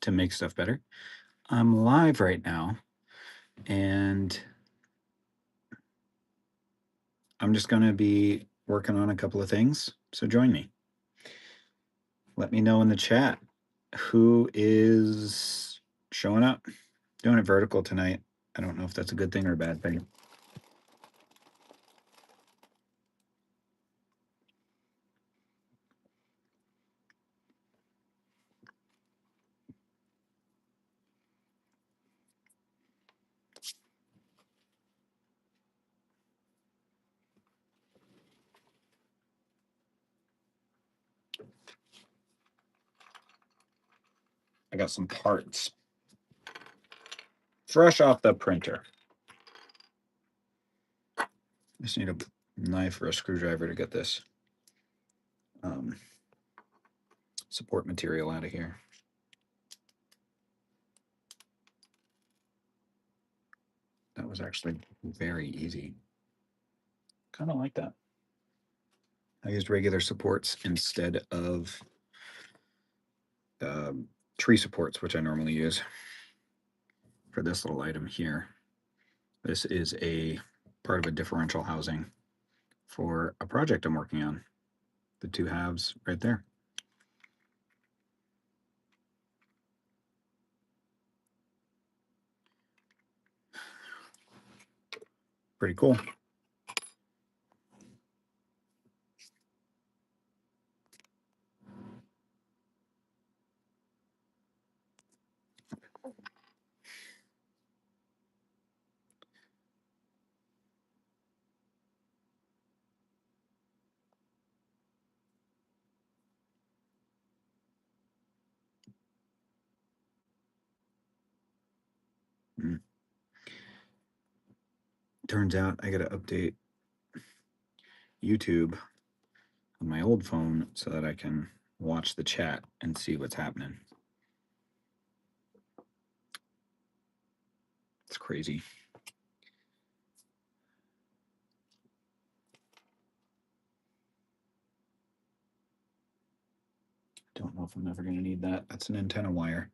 to make stuff better. I'm live right now, and I'm just going to be working on a couple of things. So join me. Let me know in the chat who is showing up. Doing it vertical tonight. I don't know if that's a good thing or a bad thing. I got some parts fresh off the printer. Just need a knife or a screwdriver to get this support material out of here. That was actually very easy. Kind of like that. I used regular supports instead of tree supports, which I normally use for this little item here. This is a part of a differential housing for a project I'm working on. The two halves right there. Pretty cool. Turns out I got to update YouTube on my old phone so that I can watch the chat and see what's happening. It's crazy. Don't know if I'm ever going to need that. That's an antenna wire.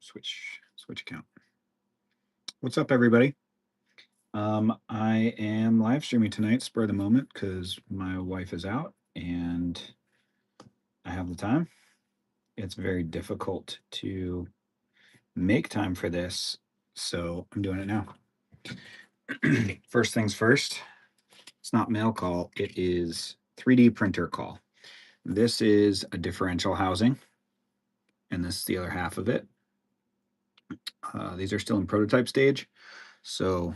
Switch account. What's up, everybody? I am live streaming tonight, spur of the moment, because my wife is out and I have the time. It's very difficult to make time for this, so I'm doing it now. First things first, it's not mail call, it is 3D printer call. This is a differential housing, and this is the other half of it. These are still in prototype stage, so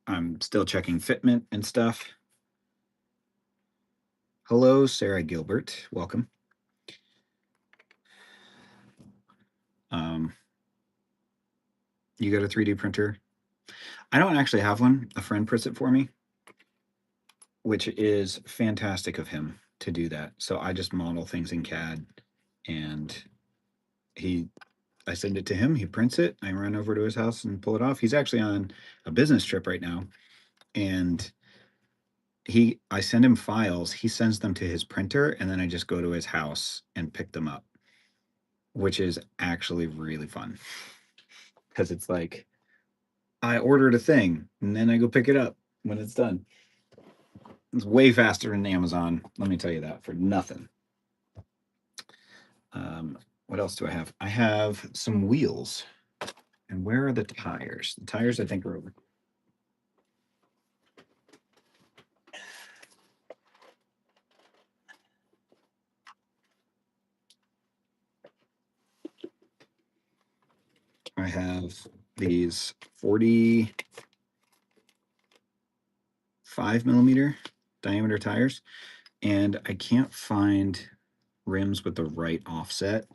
I'm still checking fitment and stuff. Hello, Sarah Gilbert. Welcome. You got a 3D printer? I don't actually have one. A friend prints it for me, which is fantastic of him to do that. So I just model things in CAD, and I send it to him. He prints it. I run over to his house and pull it off. He's actually on a business trip right now, and I send him files. He sends them to his printer, and then I just go to his house and pick them up, which is actually really fun because it's like I ordered a thing and then I go pick it up when it's done. It's way faster than Amazon. Let me tell you that for nothing. What else do I have? I have some wheels. And where are the tires? The tires, I think, are over. I have these 45mm diameter tires, and I can't find rims with the right offset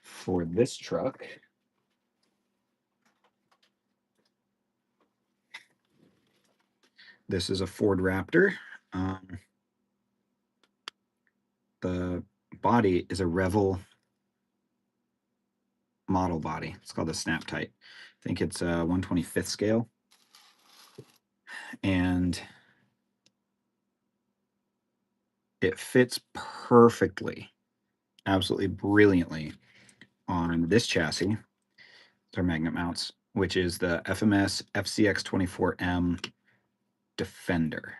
for this truck. This is a Ford Raptor. The body is a Revel model body. It's called the Snap Tight. I think it's a 1/25th scale. And it fits perfectly, absolutely brilliantly on this chassis. They're magnet mounts, which is the FMS FCX24M Defender,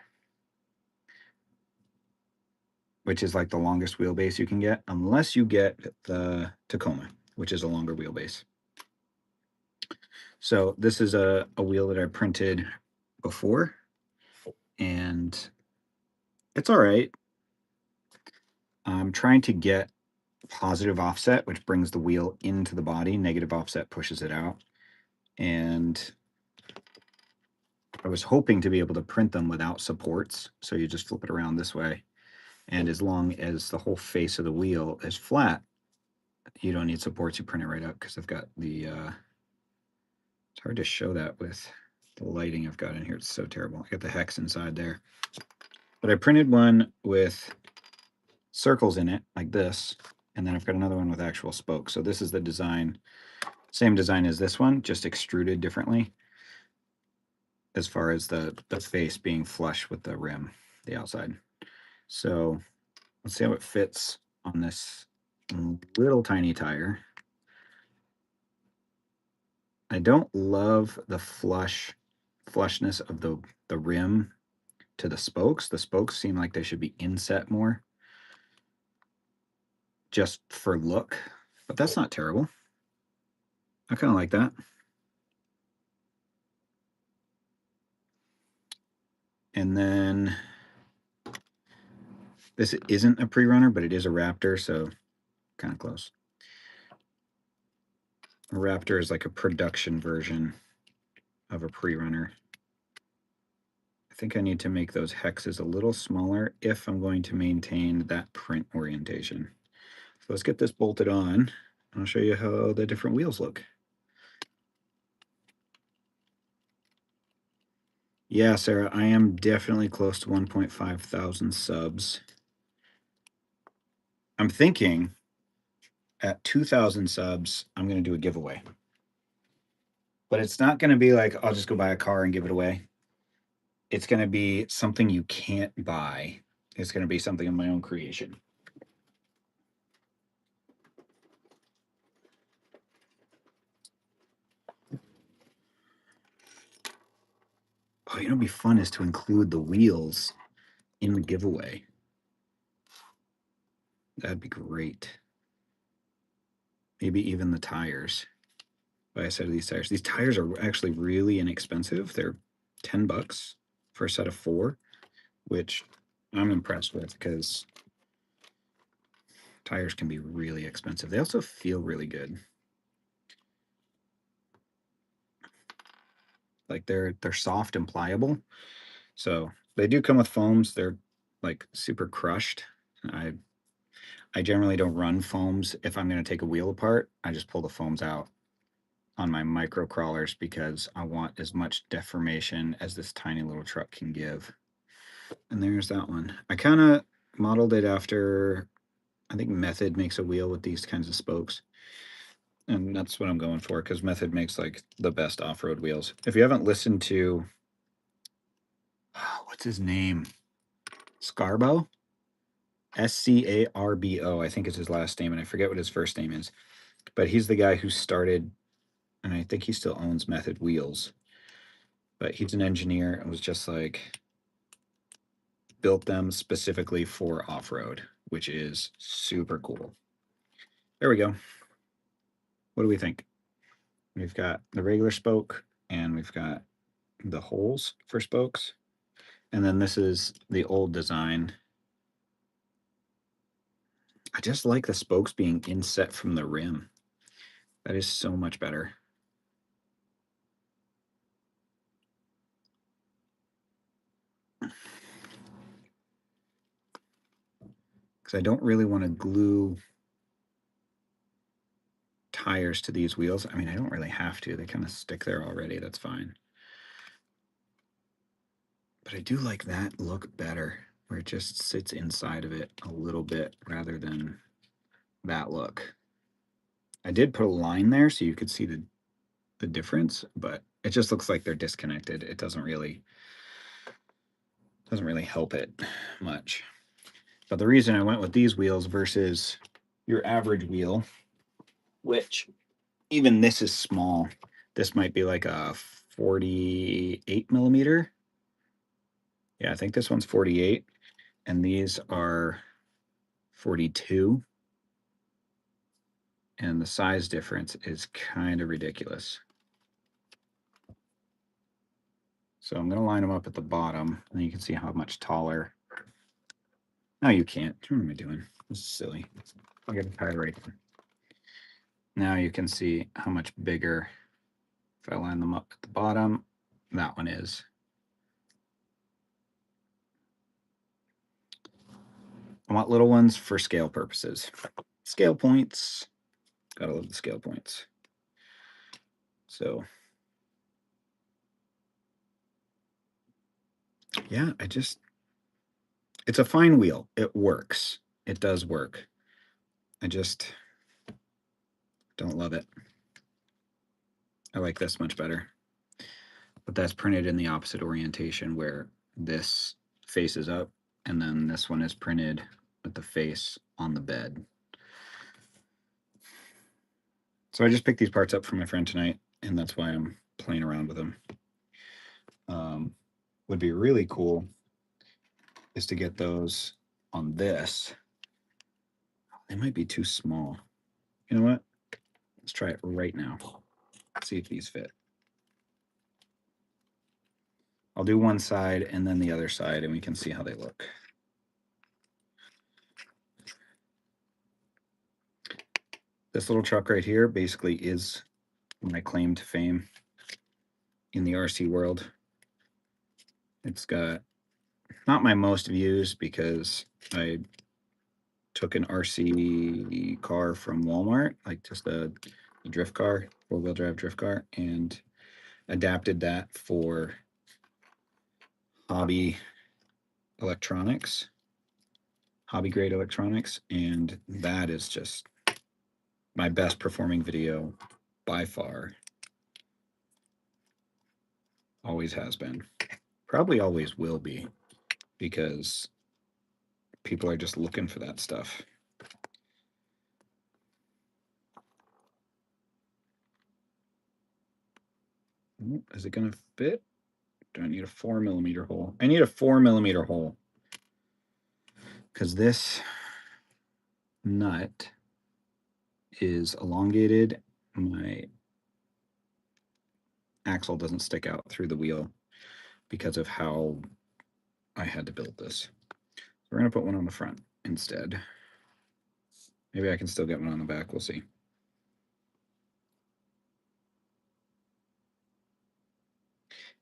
which is like the longest wheelbase you can get, unless you get the Tacoma, which is a longer wheelbase. So this is a wheel that I printed before, and it's all right. I'm trying to get positive offset, which brings the wheel into the body. Negative offset pushes it out. And I was hoping to be able to print them without supports. So you just flip it around this way. And as long as the whole face of the wheel is flat, you don't need supports. You print it right up because I've got the, it's hard to show that with the lighting I've got in here. It's so terrible. I got the hex inside there. But I printed one with circles in it like this. And then I've got another one with actual spokes. So this is the design, same design as this one, just extruded differently as far as the face being flush with the rim, the outside. So let's see how it fits on this little tiny tire. I don't love the flushness of the rim to the spokes. The spokes seem like they should be inset more, just for look, but that's not terrible. I kind of like that. And then this isn't a pre-runner, but it is a Raptor, so kind of close. A Raptor is like a production version of a pre-runner. I think I need to make those hexes a little smaller if I'm going to maintain that print orientation. So let's get this bolted on, and I'll show you how the different wheels look. Yeah, Sarah, I am definitely close to 1.5 thousand subs. I'm thinking at 2,000 subs, I'm going to do a giveaway. But it's not going to be like, I'll just go buy a car and give it away. It's going to be something you can't buy. It's going to be something of my own creation. Oh, you know, what'd be fun is to include the wheels in the giveaway. That'd be great. Maybe even the tires. Buy a set of these tires. These tires are actually really inexpensive. They're $10 for a set of 4, which I'm impressed with because tires can be really expensive. They also feel really good. Like they're soft and pliable. So they do come with foams. They're like super crushed. I generally don't run foams if I'm going to take a wheel apart. I just pull the foams out on my micro crawlers because I want as much deformation as this tiny little truck can give. And there's that one. I kind of modeled it after, I think Method makes a wheel with these kinds of spokes. And that's what I'm going for because Method makes like the best off-road wheels. If you haven't listened to, what's his name? Scarbo? Scarbo, I think is his last name, and I forget what his first name is. But he's the guy who started, and I think he still owns Method Wheels. But he's an engineer and was just like, built them specifically for off-road, which is super cool. There we go. What do we think? We've got the regular spoke and we've got the holes for spokes. And then this is the old design. I just like the spokes being inset from the rim. That is so much better. Because I don't really want to glue tires to these wheels. I mean, I don't really have to. They kind of stick there already. That's fine. But I do like that look better, where it just sits inside of it a little bit rather than that look. I did put a line there so you could see the difference, but it just looks like they're disconnected. It doesn't really help it much. But the reason I went with these wheels versus your average wheel, which even this is small. This might be like a 48 millimeter. Yeah, I think this one's 48, and these are 42. And the size difference is kind of ridiculous. So I'm going to line them up at the bottom, and you can see how much taller. No, you can't. What am I doing? This is silly. I'll get the tire right here. Now you can see how much bigger, if I line them up at the bottom, that one is. I want little ones for scale purposes. Scale points. Gotta love the scale points. So, yeah, it's a fine wheel. It works. It does work. I just don't love it. I like this much better. But that's printed in the opposite orientation where this faces up and then this one is printed with the face on the bed. So I just picked these parts up from my friend tonight, and that's why I'm playing around with them. Would be really cool is to get those on this. They might be too small. You know what? Let's try it right now. See if these fit. I'll do one side and then the other side, and we can see how they look. This little truck right here basically is my claim to fame in the RC world. It's got not my most views because I took an RC car from Walmart, like just a drift car, four-wheel drive drift car, and adapted that for hobby electronics, hobby grade electronics, and that is just my best performing video by far. Always has been. Probably always will be, because people are just looking for that stuff. Is it going to fit? Do I need a 4 millimeter hole? I need a 4 millimeter hole because this nut is elongated. My axle doesn't stick out through the wheel because of how I had to build this. So we're going to put one on the front instead. Maybe I can still get one on the back. We'll see.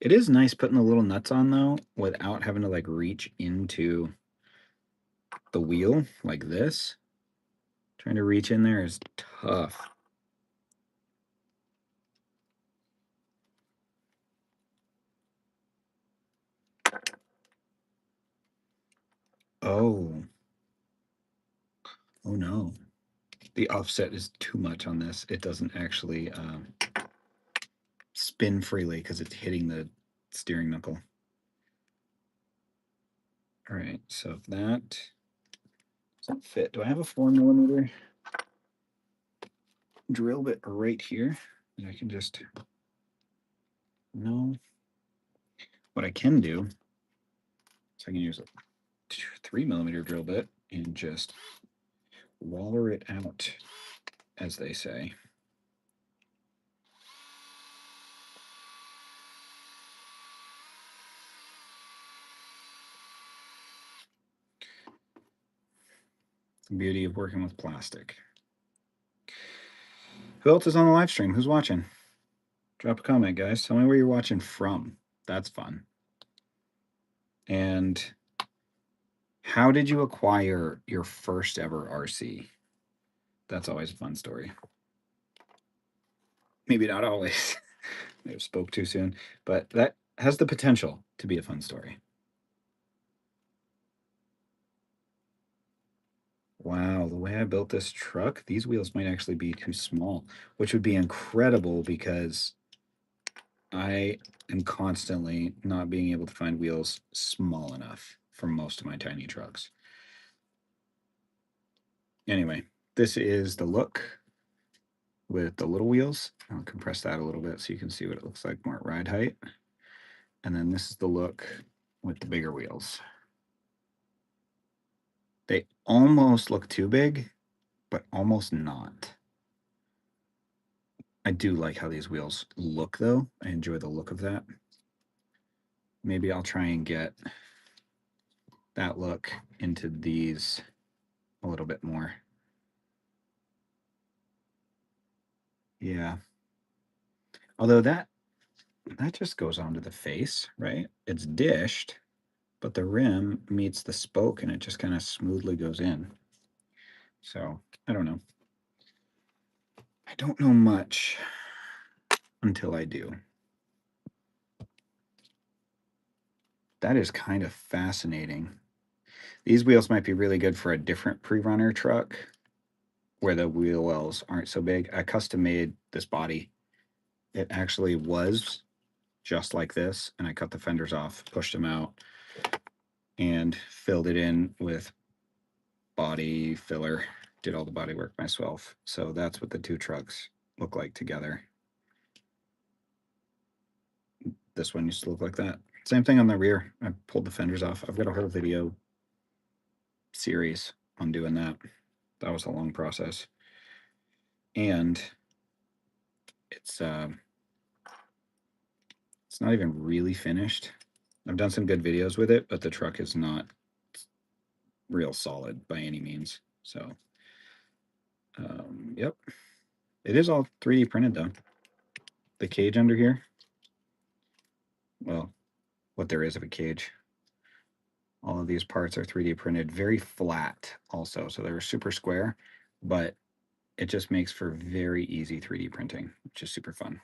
It is nice putting the little nuts on, though, without having to like reach into the wheel like this. Trying to reach in there is tough. Oh. Oh no. The offset is too much on this. It doesn't actually spin freely because it's hitting the steering knuckle. All right, so if that doesn't fit, do I have a 4 millimeter drill bit right here that I can just, no. What I can do is I can use 3mm drill bit and just waller it out, as they say. The beauty of working with plastic. Who else is on the live stream? Who's watching? Drop a comment, guys. Tell me where you're watching from. That's fun. And how did you acquire your first ever RC? That's always a fun story. Maybe not always. Maybe I spoke too soon, but that has the potential to be a fun story. Wow, the way I built this truck, these wheels might actually be too small, which would be incredible because I am constantly not being able to find wheels small enough for most of my tiny trucks. Anyway, this is the look with the little wheels. I'll compress that a little bit so you can see what it looks like more at ride height. And then this is the look with the bigger wheels. They almost look too big, but almost not. I do like how these wheels look, though. I enjoy the look of that. Maybe I'll try and get that look into these a little bit more. Yeah. Although that just goes onto the face, right? It's dished, but the rim meets the spoke and it just kind of smoothly goes in. So I don't know. I don't know much until I do. That is kind of fascinating. These wheels might be really good for a different pre-runner truck where the wheel wells aren't so big. I custom made this body. It actually was just like this, and I cut the fenders off, pushed them out, and filled it in with body filler. Did all the body work myself. So that's what the two trucks look like together. This one used to look like that. Same thing on the rear. I pulled the fenders off. I've got a whole video series on doing that. That was a long process. And it's not even really finished. I've done some good videos with it, but the truck is not real solid by any means. So, yep. It is all 3D printed, though. The cage under here, well, what there is of a cage. All of these parts are 3D printed, very flat also. So they're super square, but it just makes for very easy 3D printing, which is super fun.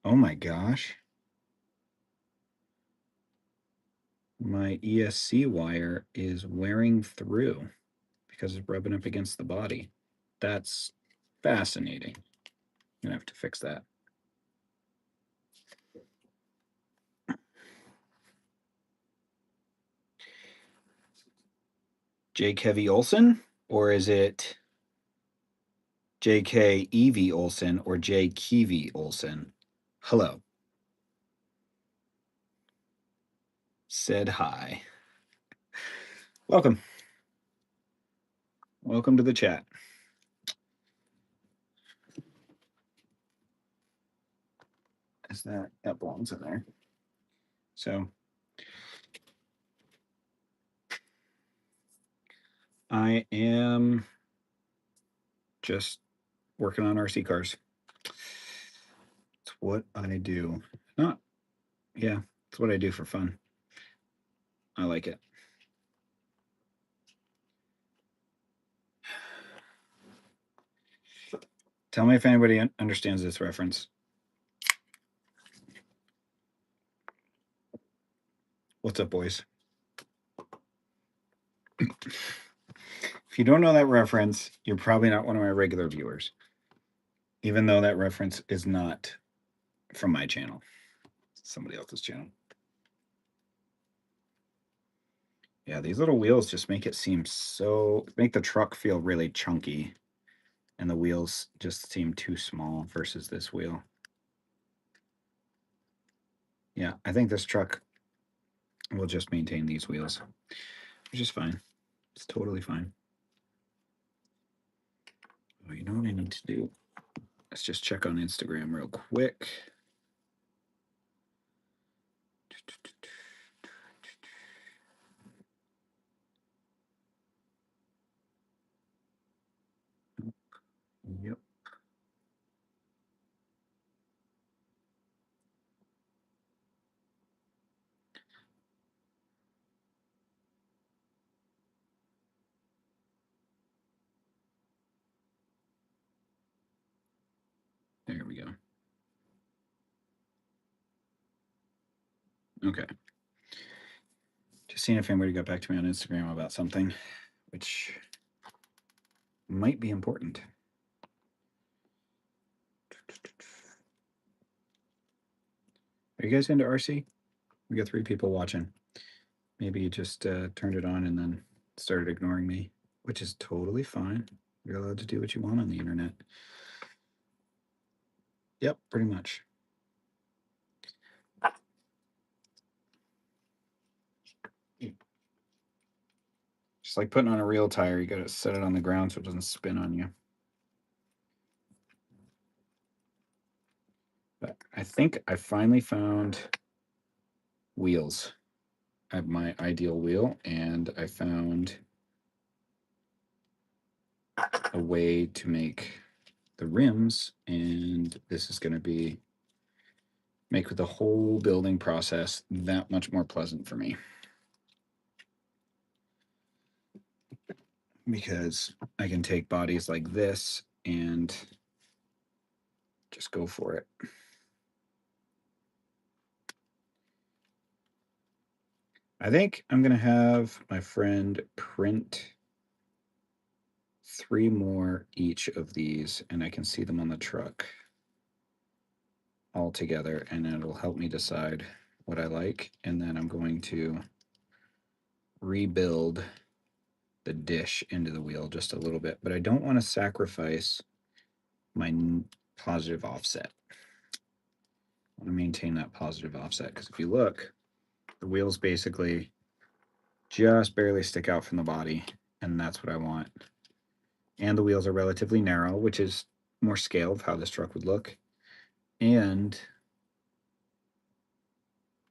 Oh my gosh. My ESC wire is wearing through because it's rubbing up against the body. That's fascinating. I'm gonna have to fix that. Jake Heavy Olsen, or is it JK Evie Olsen or J Kiwi Olsen? Hello. Said hi. Welcome. Welcome to the chat. Is that belongs in there? So I am just working on RC cars. It's what I do. It's what I do for fun. I like it. Tell me if anybody understands this reference. What's up, boys? If you don't know that reference, you're probably not one of my regular viewers, even though that reference is not from my channel. It's somebody else's channel. Yeah, these little wheels just make it seem make the truck feel really chunky, and the wheels just seem too small versus this wheel. Yeah, I think this truck we'll just maintain these wheels, which is fine. It's totally fine. Oh, you know what I need to do? Let's just check on Instagram real quick. Yep. There we go. Okay. Just seeing if anybody got back to me on Instagram about something, which might be important. Are you guys into RC? We got 3 people watching. Maybe you just turned it on and then started ignoring me, which is totally fine. You're allowed to do what you want on the internet. Yep, pretty much. Just like putting on a real tire, you got to set it on the ground so it doesn't spin on you. But I think I finally found wheels. I have my ideal wheel, and I found a way to make the rims, and this is going to make the whole building process that much more pleasant for me, because I can take bodies like this and just go for it. I think I'm going to have my friend print 3 more each of these, and I can see them on the truck all together, and it'll help me decide what I like. And then I'm going to rebuild the dish into the wheel just a little bit, but I don't want to sacrifice my positive offset. I want to maintain that positive offset, because if you look, the wheels basically just barely stick out from the body, and that's what I want. And the wheels are relatively narrow, which is more scale of how this truck would look. And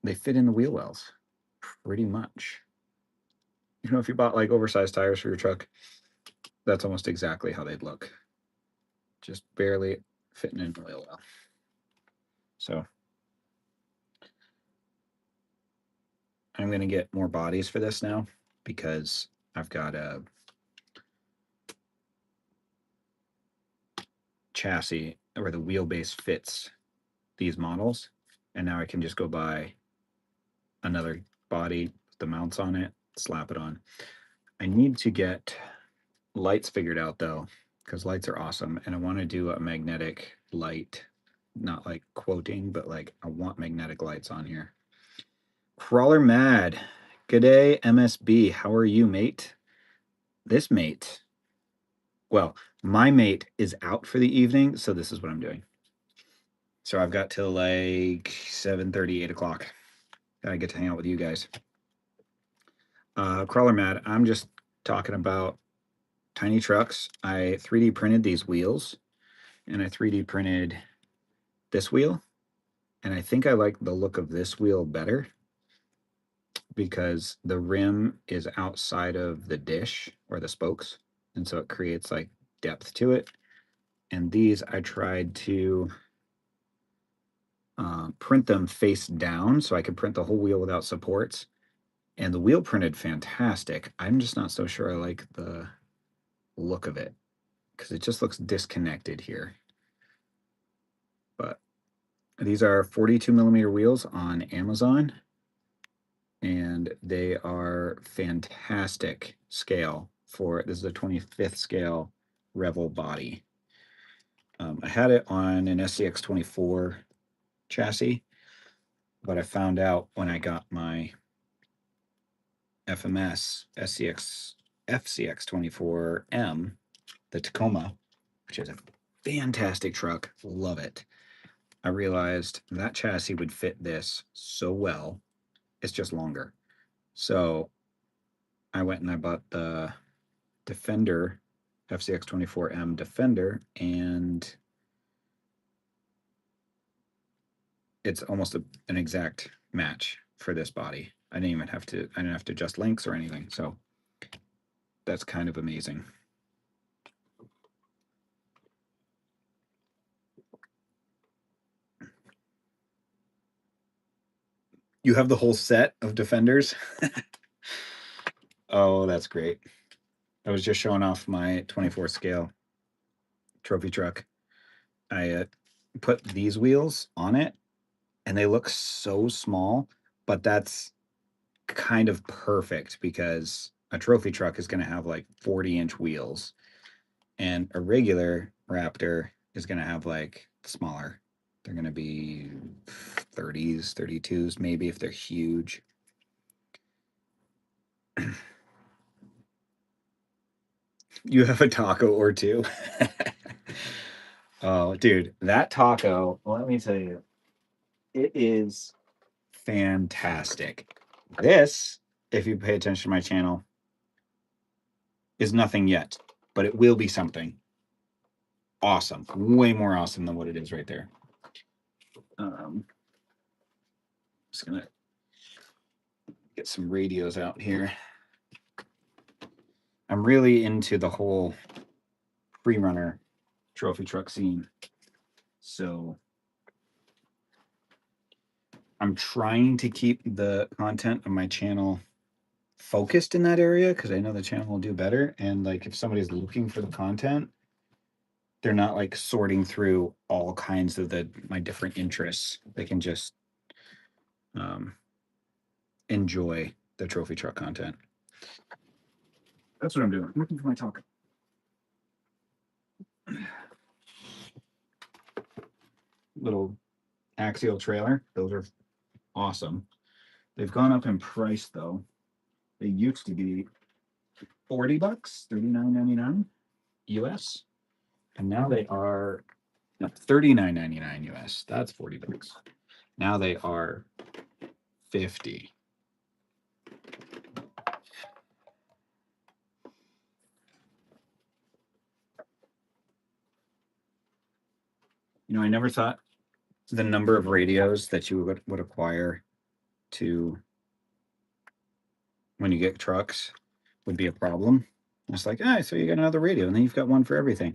they fit in the wheel wells pretty much. You know, if you bought like oversized tires for your truck, that's almost exactly how they'd look. Just barely fitting in the wheel well. So I'm going to get more bodies for this now, because I've got a chassis where the wheelbase fits these models, and now I can just go buy another body, put the mounts on it, slap it on. I need to get lights figured out though, because lights are awesome, and I want to do a magnetic light, not like quoting, but like I want magnetic lights on here. Crawler Mad, good day, MSB. How are you, mate? This mate, well, my mate is out for the evening, so this is what I'm doing. So I've got till like 7:30, 8 o'clock. I get to hang out with you guys. Crawler Mad, I'm just talking about tiny trucks. I 3D printed these wheels, and I 3D printed this wheel, and I think I like the look of this wheel better, because the rim is outside of the dish or the spokes, and so it creates like depth to it. And these I tried to print them face down so I could print the whole wheel without supports, and the wheel printed fantastic. I'm just not so sure I like the look of it, because it just looks disconnected here. But these are 42 millimeter wheels on Amazon, and they are fantastic scale for, this is a 25th scale Revel body. I had it on an SCX 24 chassis, but I found out when I got my FMS SCX FCX 24M, the Tacoma, which is a fantastic truck, love it. I realized that chassis would fit this so well. It's just longer. So I went and I bought the Defender, FCX24M Defender, and it's almost an exact match for this body. I didn't have to adjust links or anything. So that's kind of amazing. You have the whole set of Defenders? Oh, that's great. I was just showing off my 24 scale trophy truck. I put these wheels on it and they look so small, but that's kind of perfect because a trophy truck is going to have like 40-inch wheels and a regular Raptor is going to have like smaller. They're going to be 30s, 32s, maybe if they're huge. You have a taco or two. Oh, dude, that taco, let me tell you, it is fantastic. This, if you pay attention to my channel, is nothing yet, but it will be something awesome. Way more awesome than what it is right there. Just gonna get some radios out here. I'm really into the whole pre-runner trophy truck scene. So I'm trying to keep the content of my channel focused in that area because I know the channel will do better. And like if somebody's looking for the content, they're not like sorting through all kinds of my different interests. They can just enjoy the trophy truck content. That's what I'm doing. I'm looking for my taco. Little axial trailer. Those are awesome. They've gone up in price though. They used to be $40, $39.99 US, and now they are $39.99 US. That's $40. Now they are $50. You know, I never thought the number of radios that you would acquire to when you get trucks would be a problem. It's like, ah, so you got another radio, and then you've got one for everything.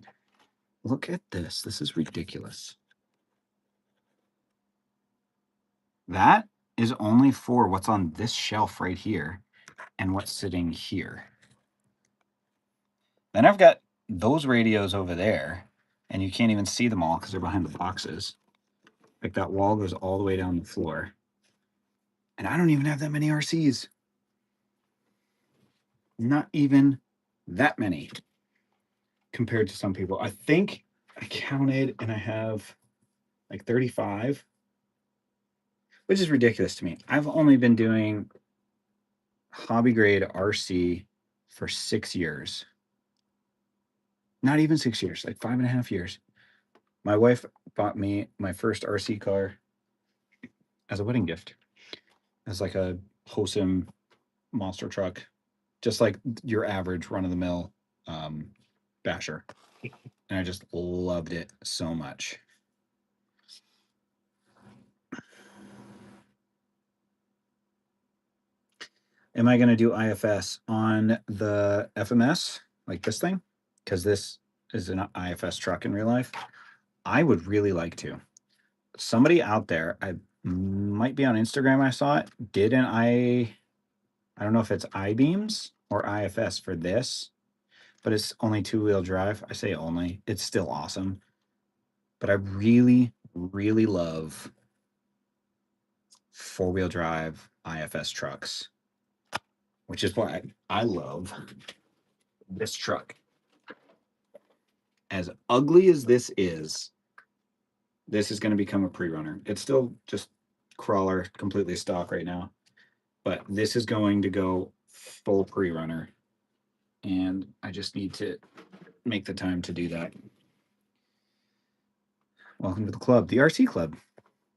Look at this. This is ridiculous. That is only for what's on this shelf right here and what's sitting here. Then I've got those radios over there, and you can't even see them all because they're behind the boxes. Like that wall goes all the way down the floor. And I don't even have that many RCs. Not even that many compared to some people. I think I counted and I have like 35, which is ridiculous to me. I've only been doing hobby grade RC for 6 years. Not even 6 years, like 5.5 years. My wife bought me my first RC car as a wedding gift. As like a Hosim monster truck, just like your average run-of-the-mill basher. And I just loved it so much. Am I going to do IFS on the FMS, like this thing? Because this is an IFS truck in real life. I would really like to. Somebody out there, I might be on Instagram, I saw it, did an I don't know if it's I-beams or IFS for this, but it's only 2-wheel drive. I say only. It's still awesome. But I really, really love 4-wheel drive IFS trucks, which is why I love this truck. As ugly as this is going to become a pre-runner. It's still just crawler, completely stock right now, but this is going to go full pre-runner, and I just need to make the time to do that. Welcome to the club, the RC Club.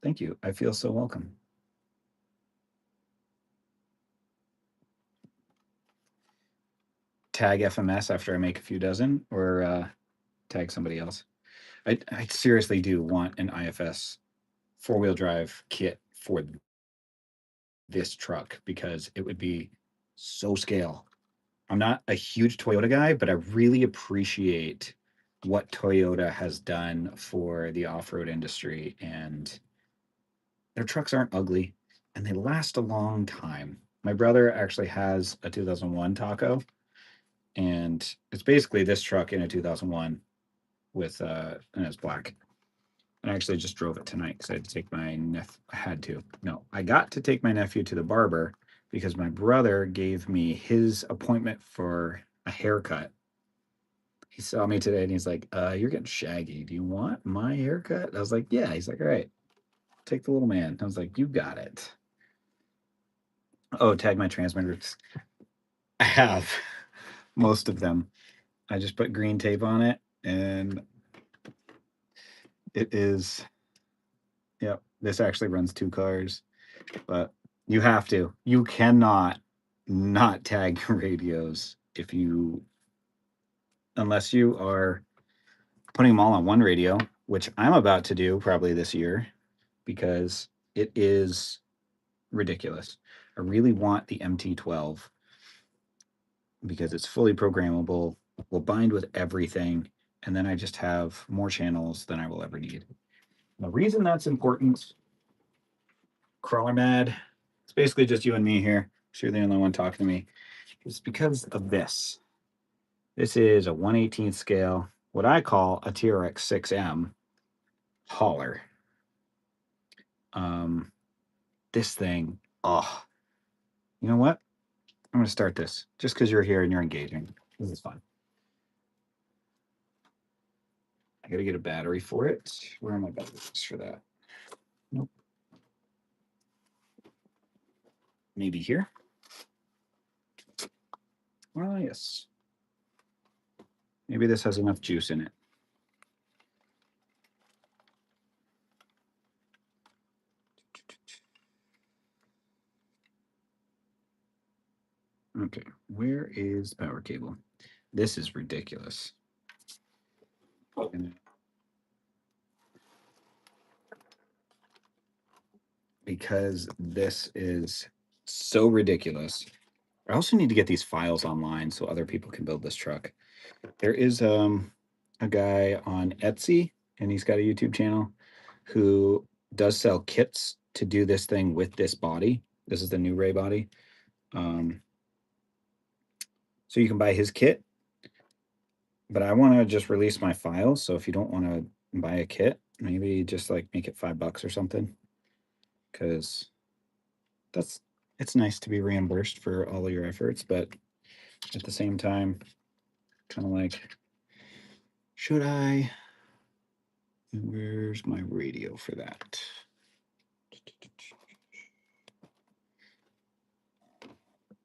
Thank you. I feel so welcome. tag FMS after I make a few dozen, or tag somebody else. I seriously do want an IFS four-wheel drive kit for this truck because it would be so scale. I'm not a huge Toyota guy, but I really appreciate what Toyota has done for the off-road industry, and their trucks aren't ugly and they last a long time. My brother actually has a 2001 Taco, and it's basically this truck in a 2001 with and it's black. And I actually just drove it tonight because I had to take my I got to take my nephew to the barber because my brother gave me his appointment for a haircut. He saw me today and he's like, you're getting shaggy. Do you want my haircut? I was like, yeah. He's like, all right, take the little man. I was like, you got it. Oh, tag my transmitters. I have most of them. I just put green tape on it and it is, yep, this actually runs 2 cars, but you have to. You cannot not tag your radios unless you are putting them all on one radio, which I'm about to do probably this year because it is ridiculous. I really want the MT12 because it's fully programmable, will bind with everything, and then I just have more channels than I will ever need. The reason that's important, Crawler Mad, it's basically just you and me here. So you're the only one talking to me. It's because of this. This is a 1/18 scale, what I call a TRX 6M hauler. This thing, oh, you know what? I'm going to start this just because you're here and you're engaging. This is fun. I got to get a battery for it. Where are my batteries for that? Nope. Maybe here. Oh, yes. Maybe this has enough juice in it. Okay, where is the power cable? This is ridiculous. Because this is so ridiculous. I also need to get these files online so other people can build this truck. There is a guy on Etsy, and he's got a YouTube channel who does sell kits to do this thing with this body. This is the New Ray body. So you can buy his kit, but I want to just release my files. So if you don't want to buy a kit, maybe just like make it $5 or something, because it's nice to be reimbursed for all of your efforts, but at the same time, kind of like, should I? Where's my radio for that?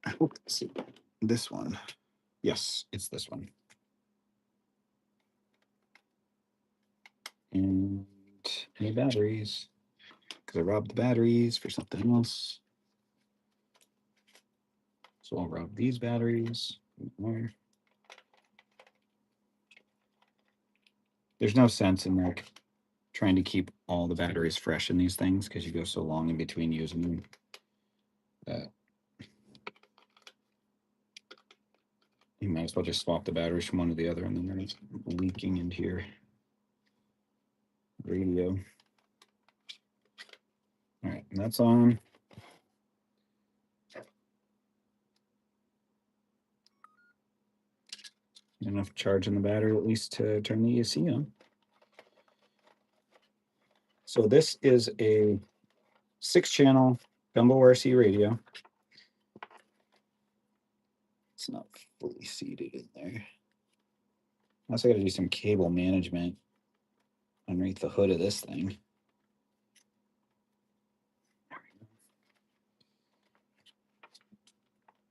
I hope it's this one. Yes, it's this one. And any batteries? Because I robbed the batteries for something else. So I'll rob these batteries. More. There's no sense in like trying to keep all the batteries fresh in these things because you go so long in between using them that you might as well just swap the batteries from one to the other, and then they're not leaking into your radio. All right, and that's on. Enough charge in the battery at least to turn the AC on. So this is a 6-channel Bembo RC radio. It's not fully seated in there. I also got to do some cable management underneath the hood of this thing.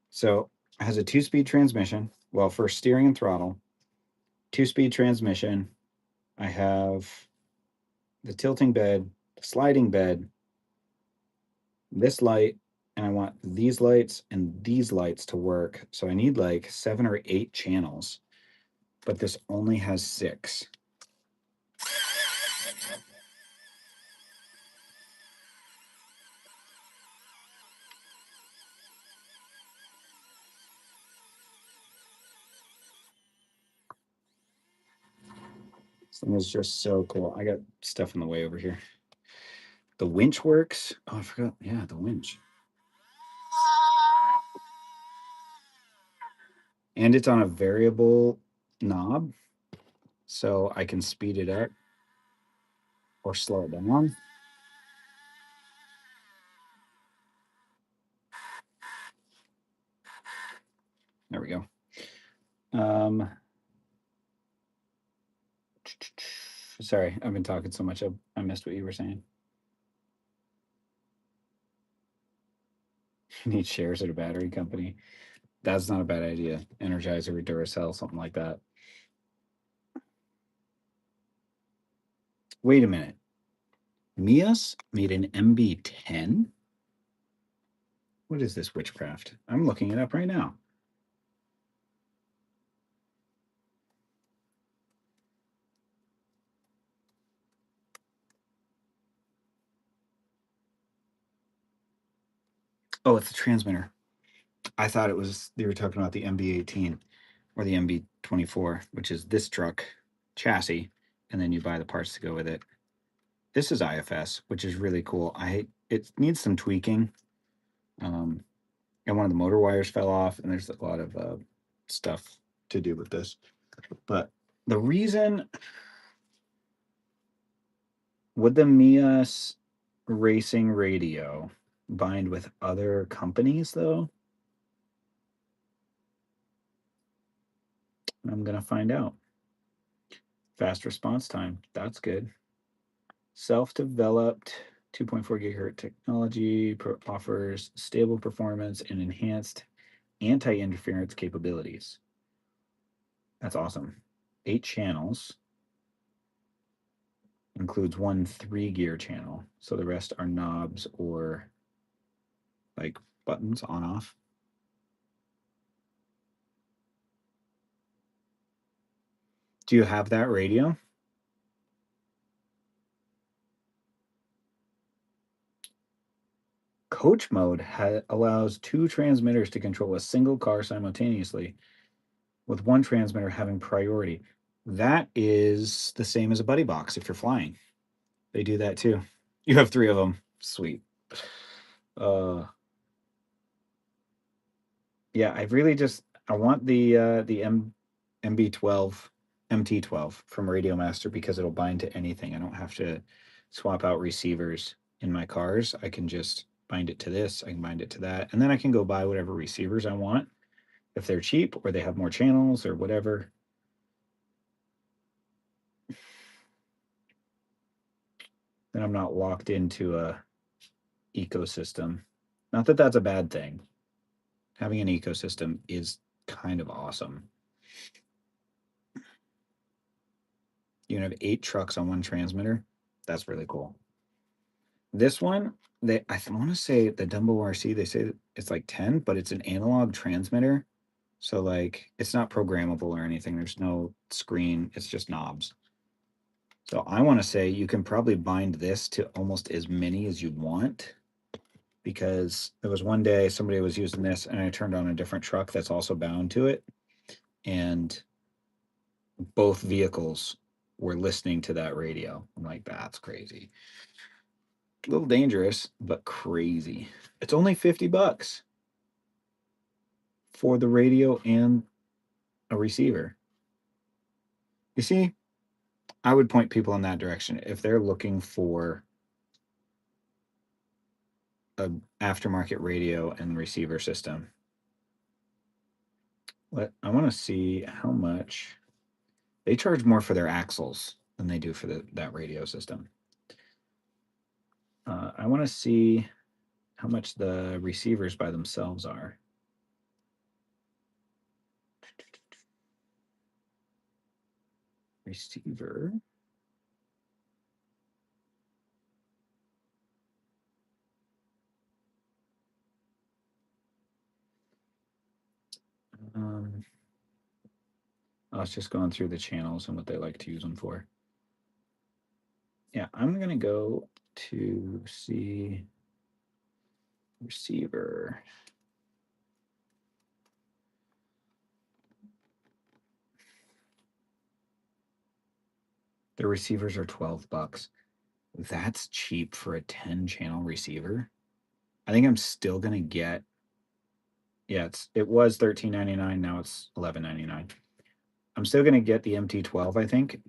So it has a 2-speed transmission. Well, for steering and throttle, 2-speed transmission. I have the tilting bed, the sliding bed, this light, and I want these lights and these lights to work. So I need like 7 or 8 channels, but this only has 6. This thing is just so cool. I got stuff in the way over here. The winch works. Oh, I forgot. Yeah, the winch. And it's on a variable knob, so I can speed it up or slow it down. There we go. Sorry, I've been talking so much. I missed what you were saying. You need shares at a battery company. That's not a bad idea. Energizer or Duracell, something like that. Wait a minute. Mias made an MB10? What is this witchcraft? I'm looking it up right now. Oh, it's the transmitter. I thought it was, they were talking about the MB18 or the MB24, which is this truck chassis, and then you buy the parts to go with it. This is IFS, which is really cool. It needs some tweaking. And one of the motor wires fell off, and there's a lot of stuff to do with this. But the reason, would the Mias racing radio bind with other companies though? I'm gonna find out. Fast response time, that's good. Self-developed 2.4 gigahertz technology offers stable performance and enhanced anti-interference capabilities. That's awesome. 8 channels. Includes one 3-gear channel. So the rest are knobs or like buttons on off. Do you have that radio? Coach mode allows 2 transmitters to control a single car simultaneously, with one transmitter having priority. That is the same as a buddy box if you're flying. They do that too. You have 3 of them. Sweet. Yeah, I want the MB12 MT12 from Radio Master because it'll bind to anything. I don't have to swap out receivers in my cars. I can just bind it to this, I can bind it to that, and then I can go buy whatever receivers I want if they're cheap or they have more channels or whatever. Then I'm not locked into a ecosystem. Not that that's a bad thing. Having an ecosystem is kind of awesome. You can have 8 trucks on one transmitter. That's really cool. This one, I want to say the Dumbo RC, they say it's like 10, but it's an analog transmitter. So like it's not programmable or anything. There's no screen. It's just knobs. So I want to say you can probably bind this to almost as many as you want, because there was one day somebody was using this and I turned on a different truck that's also bound to it, and both vehicles were listening to that radio. I'm like, that's crazy. A little dangerous, but crazy. It's only $50 for the radio and a receiver. You see, I would point people in that direction if they're looking for an aftermarket radio and receiver system. I want to see how much they charge more for their axles than they do for that radio system. I want to see how much the receivers by themselves are. Receiver. I was just going through the channels and what they like to use them for. Yeah, I'm going to go to see receiver. The receivers are $12. That's cheap for a 10-channel receiver. I think I'm still going to get, yeah, it was $13.99. Now it's $11.99. I'm still going to get the MT12, I think.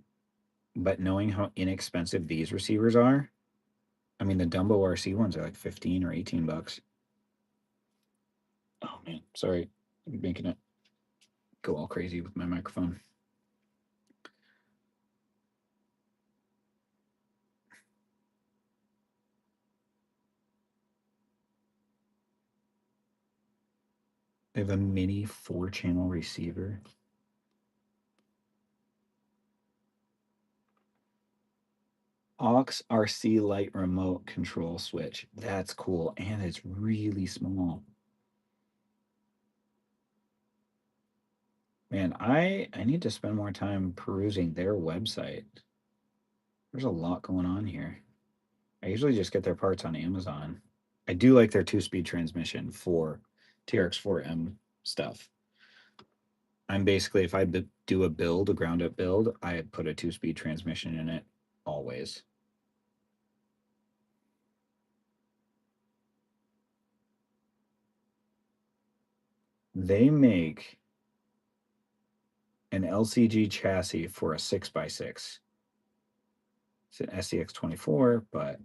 But knowing how inexpensive these receivers are, I mean, the Dumbo RC ones are like 15 or $18. Oh, man. Sorry. I'm making it go all crazy with my microphone. They have a mini 4-channel receiver. Aux RC Lite remote control switch. That's cool. And it's really small. Man, I need to spend more time perusing their website. There's a lot going on here. I usually just get their parts on Amazon. I do like their 2-speed transmission for TRX4M stuff. I'm basically, if I do a build, a ground up build, I put a 2-speed transmission in it always. They make an LCG chassis for a 6x6. It's an SCX24, but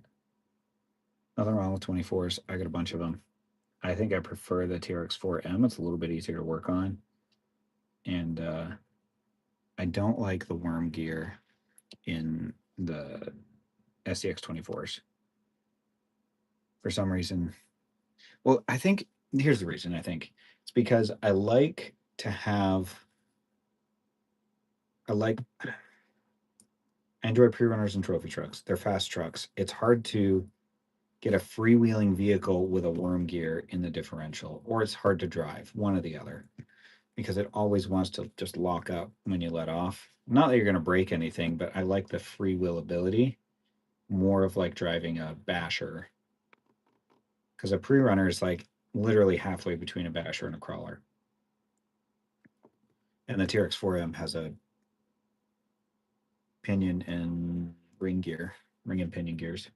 nothing wrong with 24s. I got a bunch of them. I think I prefer the TRX4M. It's a little bit easier to work on. And I don't like the worm gear in the SCX24s. For some reason. Well, I think here's the reason. I think it's because I like I enjoy pre-runners and trophy trucks. They're fast trucks. It's hard to get a freewheeling vehicle with a worm gear in the differential, or it's hard to drive, one or the other, because it always wants to just lock up when you let off. Not that you're going to break anything, but I like the freewheel ability more of like driving a basher, because a pre-runner is like literally halfway between a basher and a crawler. And the TRX4M has a pinion and ring and pinion gears.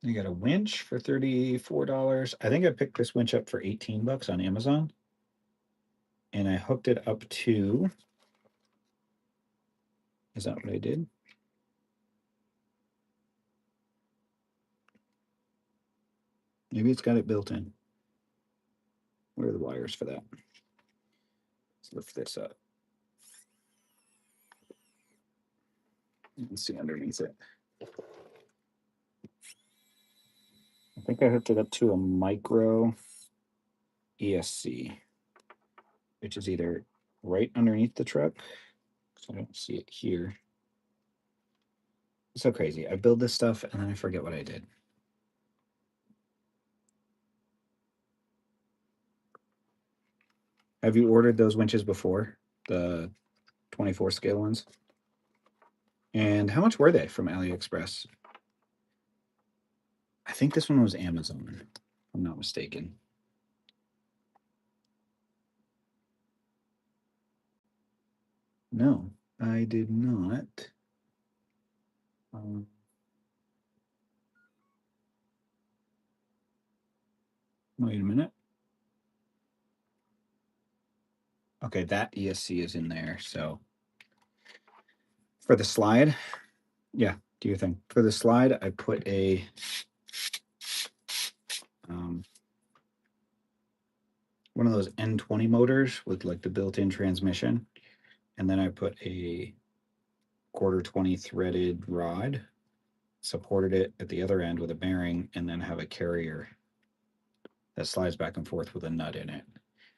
You got a winch for $34. I think I picked this winch up for $18 on Amazon. And I hooked it up to, is that what I did? Maybe it's got it built in. Where are the wires for that? Let's lift this up. You can see underneath it. I think I hooked it up to a micro ESC, which is either right underneath the truck. So I don't see it here. It's so crazy. I build this stuff and then I forget what I did. Have you ordered those winches before? The 24 scale ones? And how much were they from AliExpress? I think this one was Amazon, if I'm not mistaken. No, I did not. Wait a minute. Okay, that ESC is in there. So for the slide, yeah, do your thing. For the slide, I put a one of those N20 motors with like the built-in transmission. And then I put a 1/4-20 threaded rod, supported it at the other end with a bearing, and then have a carrier that slides back and forth with a nut in it.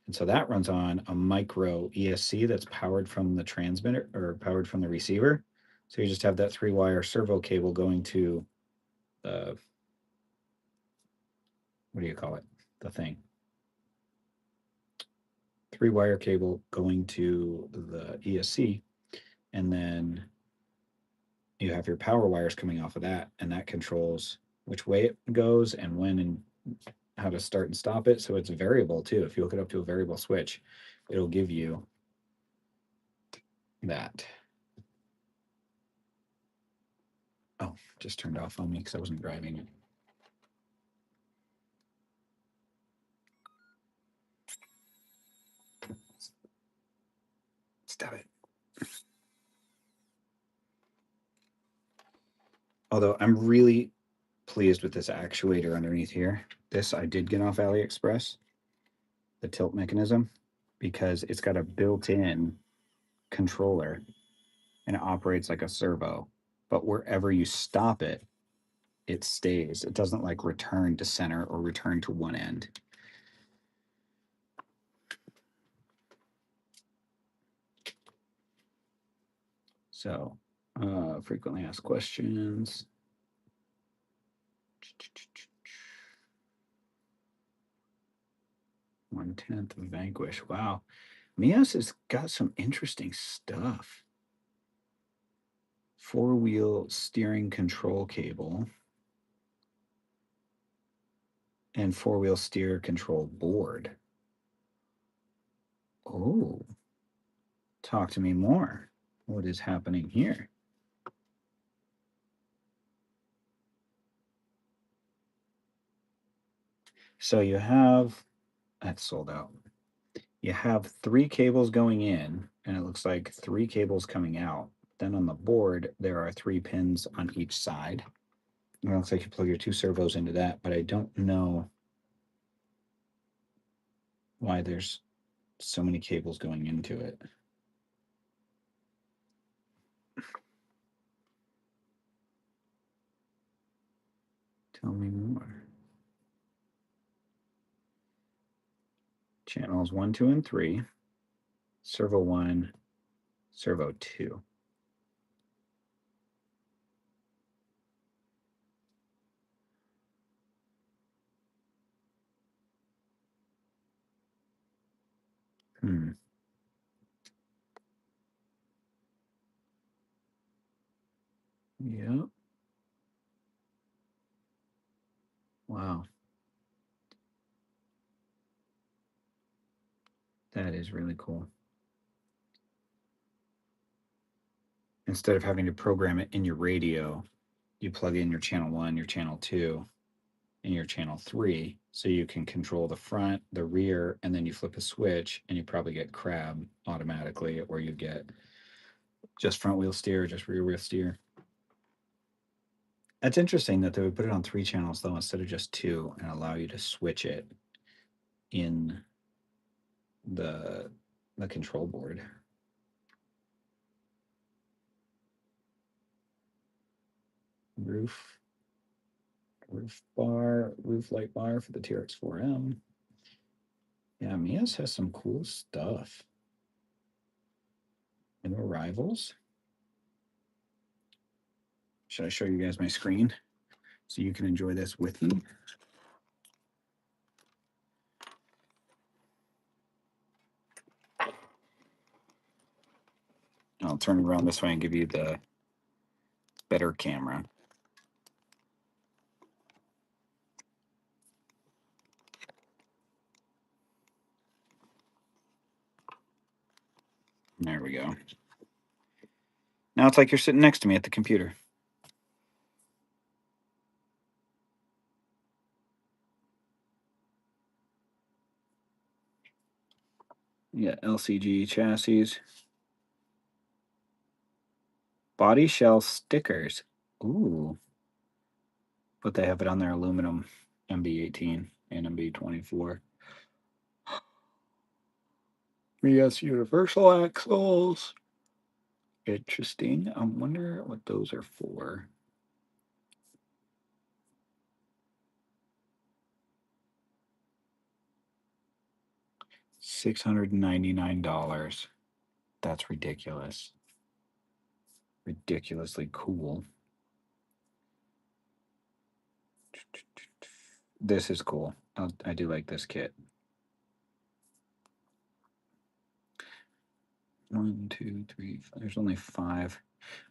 And so that runs on a micro ESC that's powered from the transmitter or powered from the receiver. So you just have that 3-wire servo cable going to the what do you call it? The thing. 3-wire cable going to the ESC, and then you have your power wires coming off of that, and that controls which way it goes and when and how to start and stop it. So it's variable too. If you hook it up to a variable switch, it'll give you that. Oh, just turned off on me because I wasn't driving it. Stop it. Although I'm really pleased with this actuator underneath here. This I did get off AliExpress, the tilt mechanism, because it's got a built-in controller and it operates like a servo. But wherever you stop it, it stays. It doesn't like return to center or return to one end. So, frequently asked questions. 1/10 of Vanquish. Wow. Mias has got some interesting stuff. 4-wheel steering control cable and 4-wheel steer control board. Oh, talk to me more. What is happening here? So you have, that's sold out. You have 3 cables going in, and it looks like 3 cables coming out. Then on the board, there are 3 pins on each side. It looks like you plug your 2 servos into that, but I don't know why there's so many cables going into it. Tell me more. Channels 1, 2, and 3. Servo 1, servo 2. Yep. Wow. That is really cool. Instead of having to program it in your radio, you plug in your channel 1, your channel 2, and your channel 3, so you can control the front, the rear, and then you flip a switch and you probably get crab automatically, or you get just front wheel steer, just rear wheel steer. That's interesting that they would put it on 3 channels though instead of just 2 and allow you to switch it in the control board. Roof light bar for the TRX4M. Yeah, Mias has some cool stuff. And Rivals. Should I show you guys my screen so you can enjoy this with me? I'll turn it around this way and give you the better camera. There we go. Now it's like you're sitting next to me at the computer. Yeah, LCG chassis. Body shell stickers. Ooh. But they have it on their aluminum MB18 and MB24. Yes, universal axles. Interesting. I wonder what those are for. $699. That's ridiculous. Ridiculously cool. This is cool. I do like this kit. 1, 2, 3. There's only 5.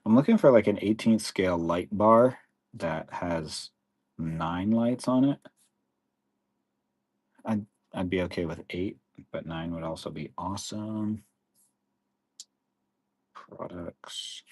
I'm looking for like an 18th scale light bar that has 9 lights on it. I'd I'd be okay with 8, but 9 would also be awesome. Products.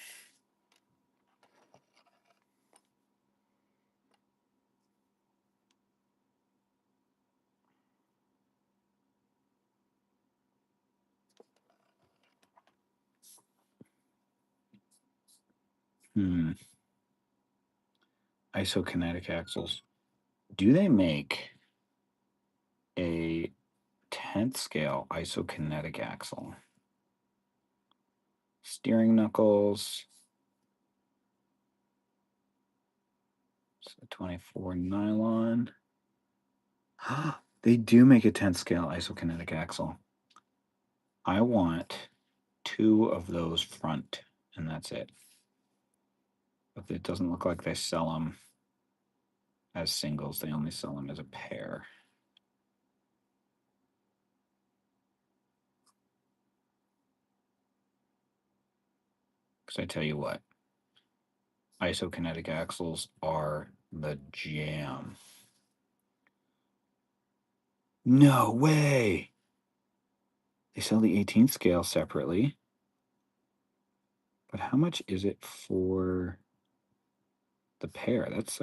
Isokinetic axles. Do they make a 10th scale isokinetic axle? Steering knuckles. So 24 nylon. They do make a 10th scale isokinetic axle. I want 2 of those front, and that's it. But it doesn't look like they sell them as singles. They only sell them as a pair. Because I tell you what, isokinetic axles are the jam. No way! They sell the 18th scale separately. But how much is it for the pair? That's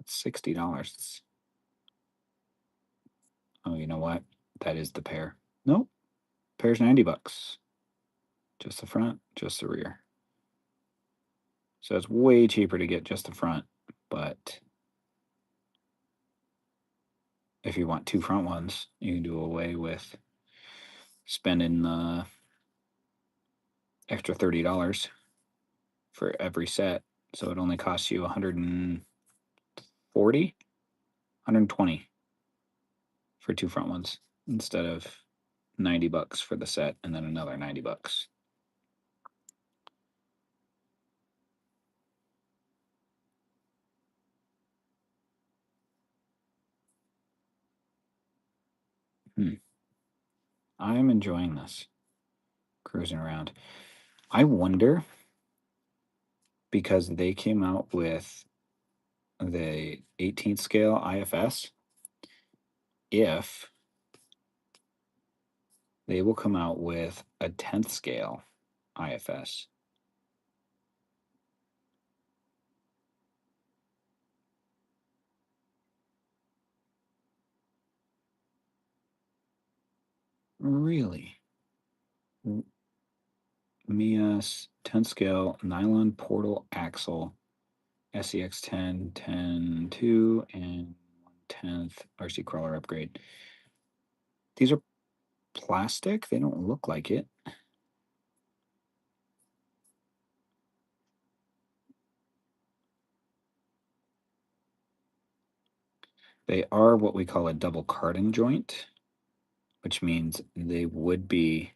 $60. Oh, you know what? That is the pair. Nope. Pair's $90. Just the front, just the rear. So it's way cheaper to get just the front, but if you want 2 front ones, you can do away with spending the extra $30 for every set. So it only costs you 140, 120 for 2 front ones instead of $90 for the set and then another $90. I'm enjoying this. Cruising around. I wonder, because they came out with the 18th scale IFS, if they will come out with a 10th scale IFS. Really? Mia's 10th scale nylon portal axle, SEX 10, 10, 2, and 1/10th RC crawler upgrade. These are plastic? They don't look like it. They are what we call a double carding joint, which means they would be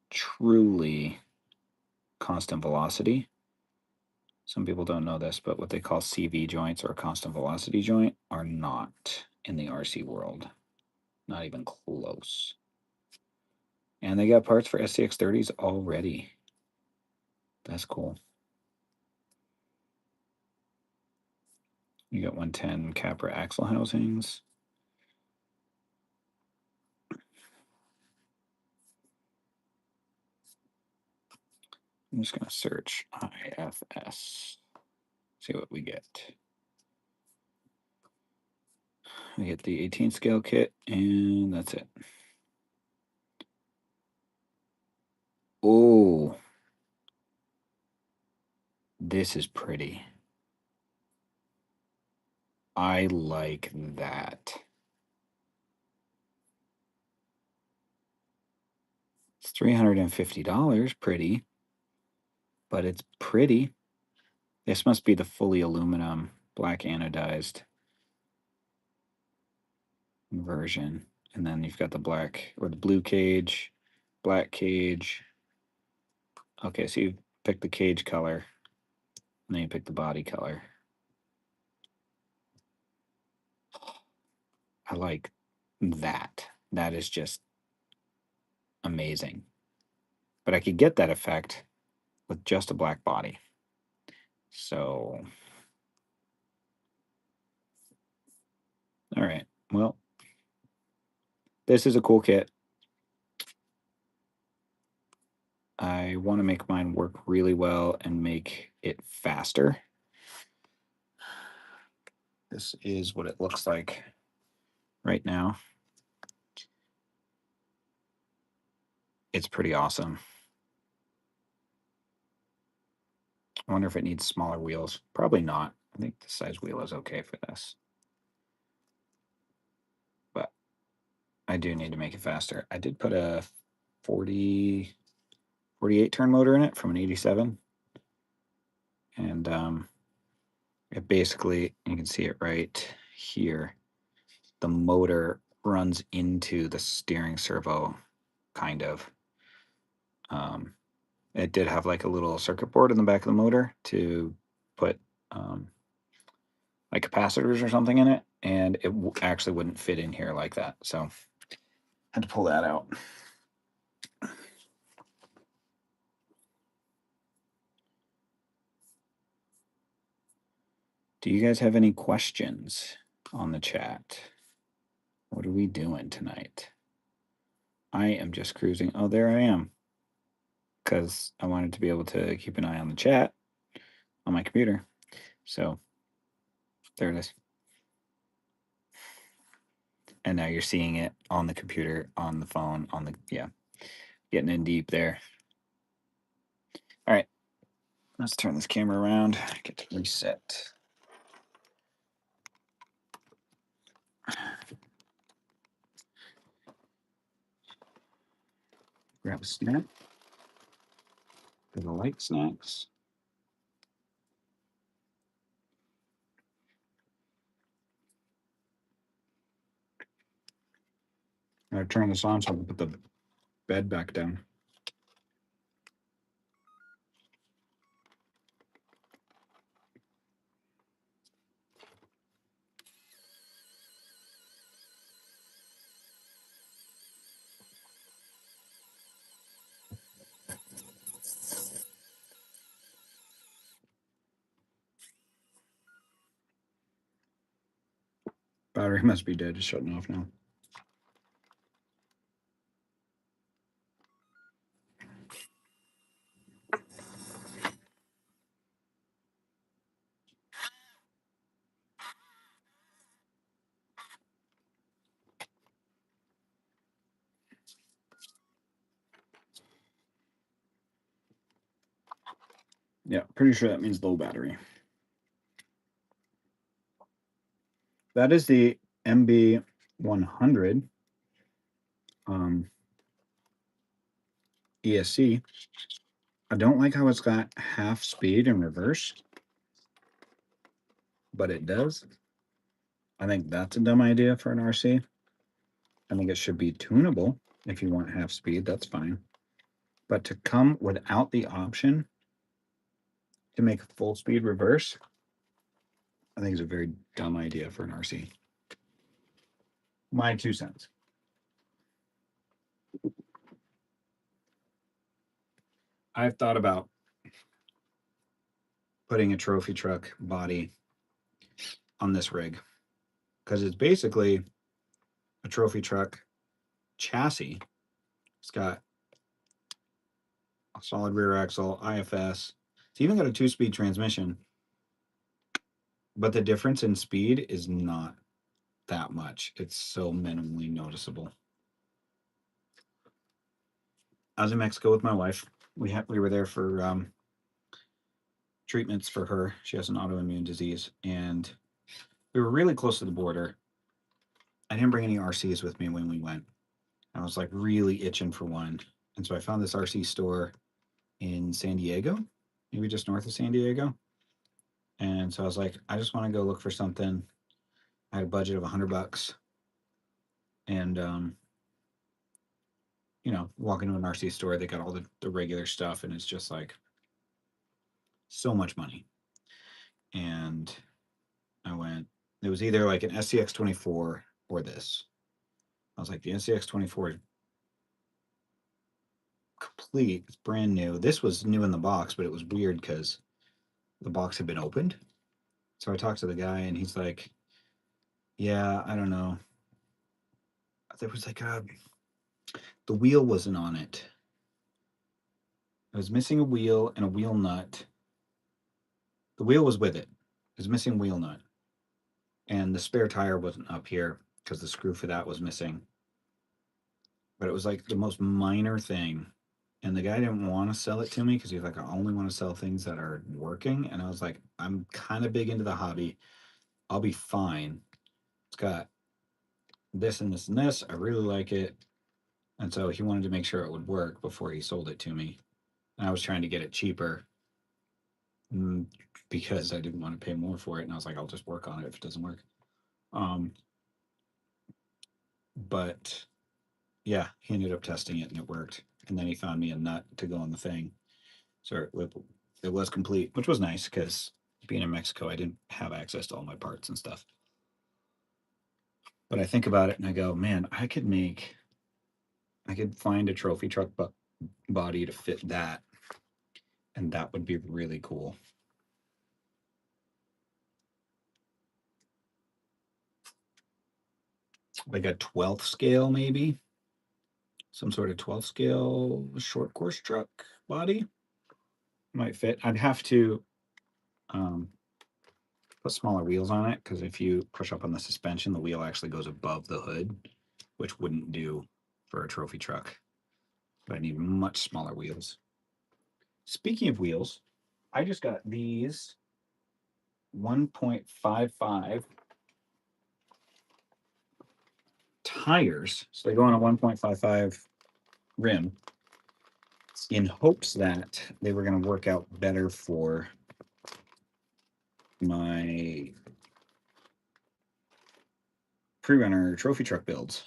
truly constant velocity. Some people don't know this, but what they call CV joints or constant velocity joint are not in the RC world. Not even close. And they got parts for SCX30s already. That's cool. You got 110 Capra axle housings. I'm just going to search IFS. See what we get. We get the 18 scale kit, and that's it. Oh, this is pretty. I like that. It's $350, pretty, but it's pretty. This must be the fully aluminum black anodized version. And then you've got the black or the blue cage, black cage. Okay, so you pick the cage color, and then you pick the body color. I like that. That is just amazing. But I could get that effect with just a black body. So, all right. Well, this is a cool kit. I want to make mine work really well and make it faster. This is what it looks like right now. It's pretty awesome. I wonder if it needs smaller wheels. Probably not. I think the size wheel is okay for this. But I do need to make it faster. I did put a 48 turn motor in it from an 87. And it basically, you can see it right here. The motor runs into the steering servo, kind of. It did have like a little circuit board in the back of the motor to put like capacitors or something in it, and it actually wouldn't fit in here like that. So I had to pull that out. Do you guys have any questions on the chat? What are we doing tonight? I am just cruising. Oh, there I am. Because I wanted to be able to keep an eye on the chat on my computer. So there it is. And now you're seeing it on the computer, on the phone, on the, yeah, getting in deep there. All right, let's turn this camera around, get to reset. Grab a snack. Because I like snacks. I turn this on so I can put the bed back down. Battery must be dead. It's shutting off now. Yeah, pretty sure that means low battery. That is the MB100 ESC. I don't like how it's got half speed in reverse, but it does. I think that's a dumb idea for an RC. I think it should be tunable. If you want half speed, that's fine. But to come without the option to make a full speed reverse, I think is a very dumb idea for an RC. My 2 cents. I've thought about putting a trophy truck body on this rig because it's basically a trophy truck chassis. It's got a solid rear axle, IFS. It's even got a 2-speed transmission. But the difference in speed is not that much. It's so minimally noticeable. I was in Mexico with my wife. We were there for treatments for her. She has an autoimmune disease, and we were really close to the border. I didn't bring any RCs with me when we went. I was like really itching for one, and so I found this RC store in San Diego, maybe just north of San Diego. And so I was like, I just want to go look for something. I had a budget of $100, and you know, walk into an RC store, they got all the regular stuff, and it's just like so much money. And I went, it was either like an SCX 24 or this. I was like, the NCX 24 is complete. It's brand new. This was new in the box, but it was weird because the box had been opened. So I talked to the guy, and he's like, yeah, I don't know. There was like the wheel wasn't on it. It was missing a wheel and a wheel nut. The wheel was with it. It was missing wheel nut. And the spare tire wasn't up here because the screw for that was missing. But it was like the most minor thing. And the guy didn't want to sell it to me because he's like, I only want to sell things that are working. And I was like, I'm kind of big into the hobby. I'll be fine. It's got this and this and this. I really like it. And so he wanted to make sure it would work before he sold it to me. And I was trying to get it cheaper because I didn't want to pay more for it. And I was like, I'll just work on it if it doesn't work. But yeah, he ended up testing it and it worked. And then he found me a nut to go on the thing. So it was complete, which was nice because being in Mexico, I didn't have access to all my parts and stuff. But I think about it and I go, man, I could find a trophy truck body to fit that. And that would be really cool. Like a 12th scale, maybe some sort of 12th scale short course truck body might fit. I'd have to put smaller wheels on it because if you push up on the suspension, the wheel actually goes above the hood, which wouldn't do for a trophy truck. But I need much smaller wheels. Speaking of wheels, I just got these 1.55 tires. So they go on a 1.55 rim in hopes that they were going to work out better for my pre-runner trophy truck builds.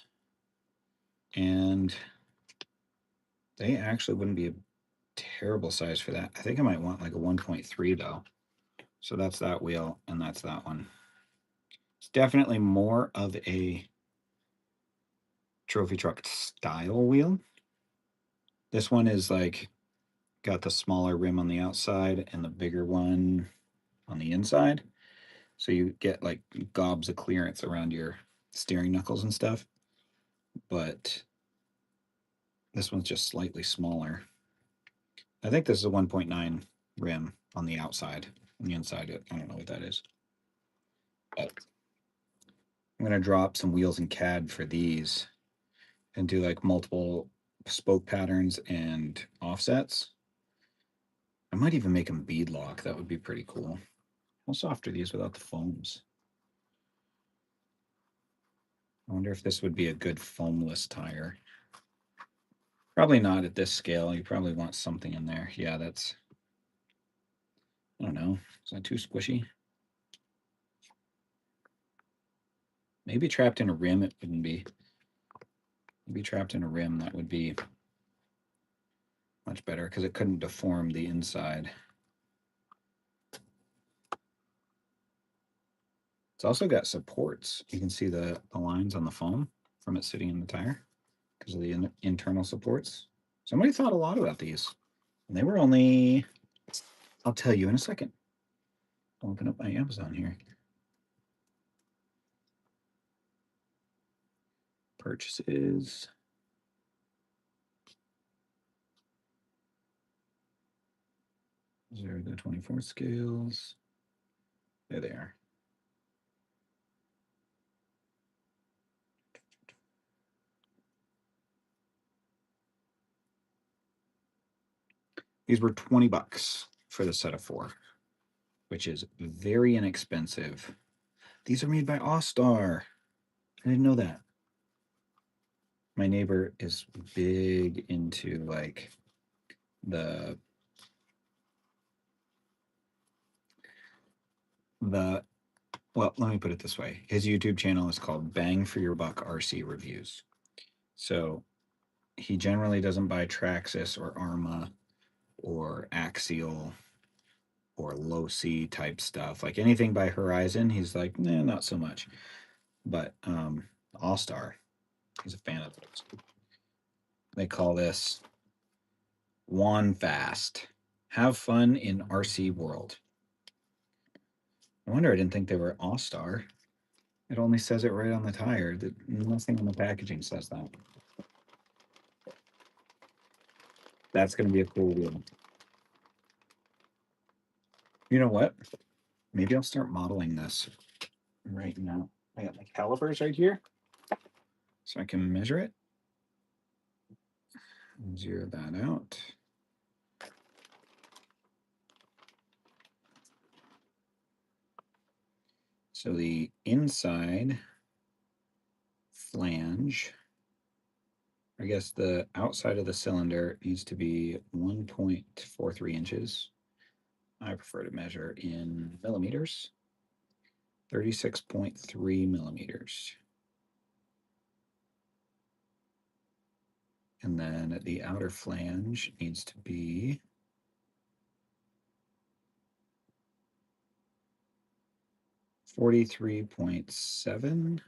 And they actually wouldn't be a terrible size for that. I think I might want like a 1.3 though. So that's that wheel and that's that one. It's definitely more of a trophy truck style wheel. This one is like got the smaller rim on the outside and the bigger one on the inside. So you get like gobs of clearance around your steering knuckles and stuff. But this one's just slightly smaller. I think this is a 1.9 rim on the outside. On the inside, I don't know what that is. But I'm going to drop some wheels in CAD for these and do like multiple spoke patterns and offsets. I might even make them bead lock. That would be pretty cool. How soft are these without the foams? I wonder if this would be a good foamless tire. Probably not at this scale. You probably want something in there. Yeah, that's, I don't know. Is that too squishy? Maybe trapped in a rim, it wouldn't be. Maybe trapped in a rim, that would be much better because it couldn't deform the inside. It's also got supports. You can see the lines on the foam from it sitting in the tire because of the internal supports. Somebody thought a lot about these. And they were only, I'll tell you in a second. I'll open up my Amazon here. Purchases. These are the 24 scales. There they are. These were $20 for the set of 4, which is very inexpensive. These are made by All-Star. I didn't know that. My neighbor is big into like well, let me put it this way. His YouTube channel is called Bang for Your Buck RC Reviews. So he generally doesn't buy Traxxas or Arrma or Axial or Low C type stuff. Like anything by Horizon, he's like, nah, not so much. But All-Star. He's a fan of those. They call this Juan Fast. Have fun in RC World. I wonder I didn't think they were All-Star. It only says it right on the tire. Nothing on the packaging says that. That's going to be a cool wheel. You know what? Maybe I'll start modeling this right now. I got my calipers right here, so I can measure it. Zero that out. So the inside flange, I guess the outside of the cylinder needs to be 1.43 inches. I prefer to measure in millimeters, 36.3 millimeters. And then the outer flange needs to be 43.7,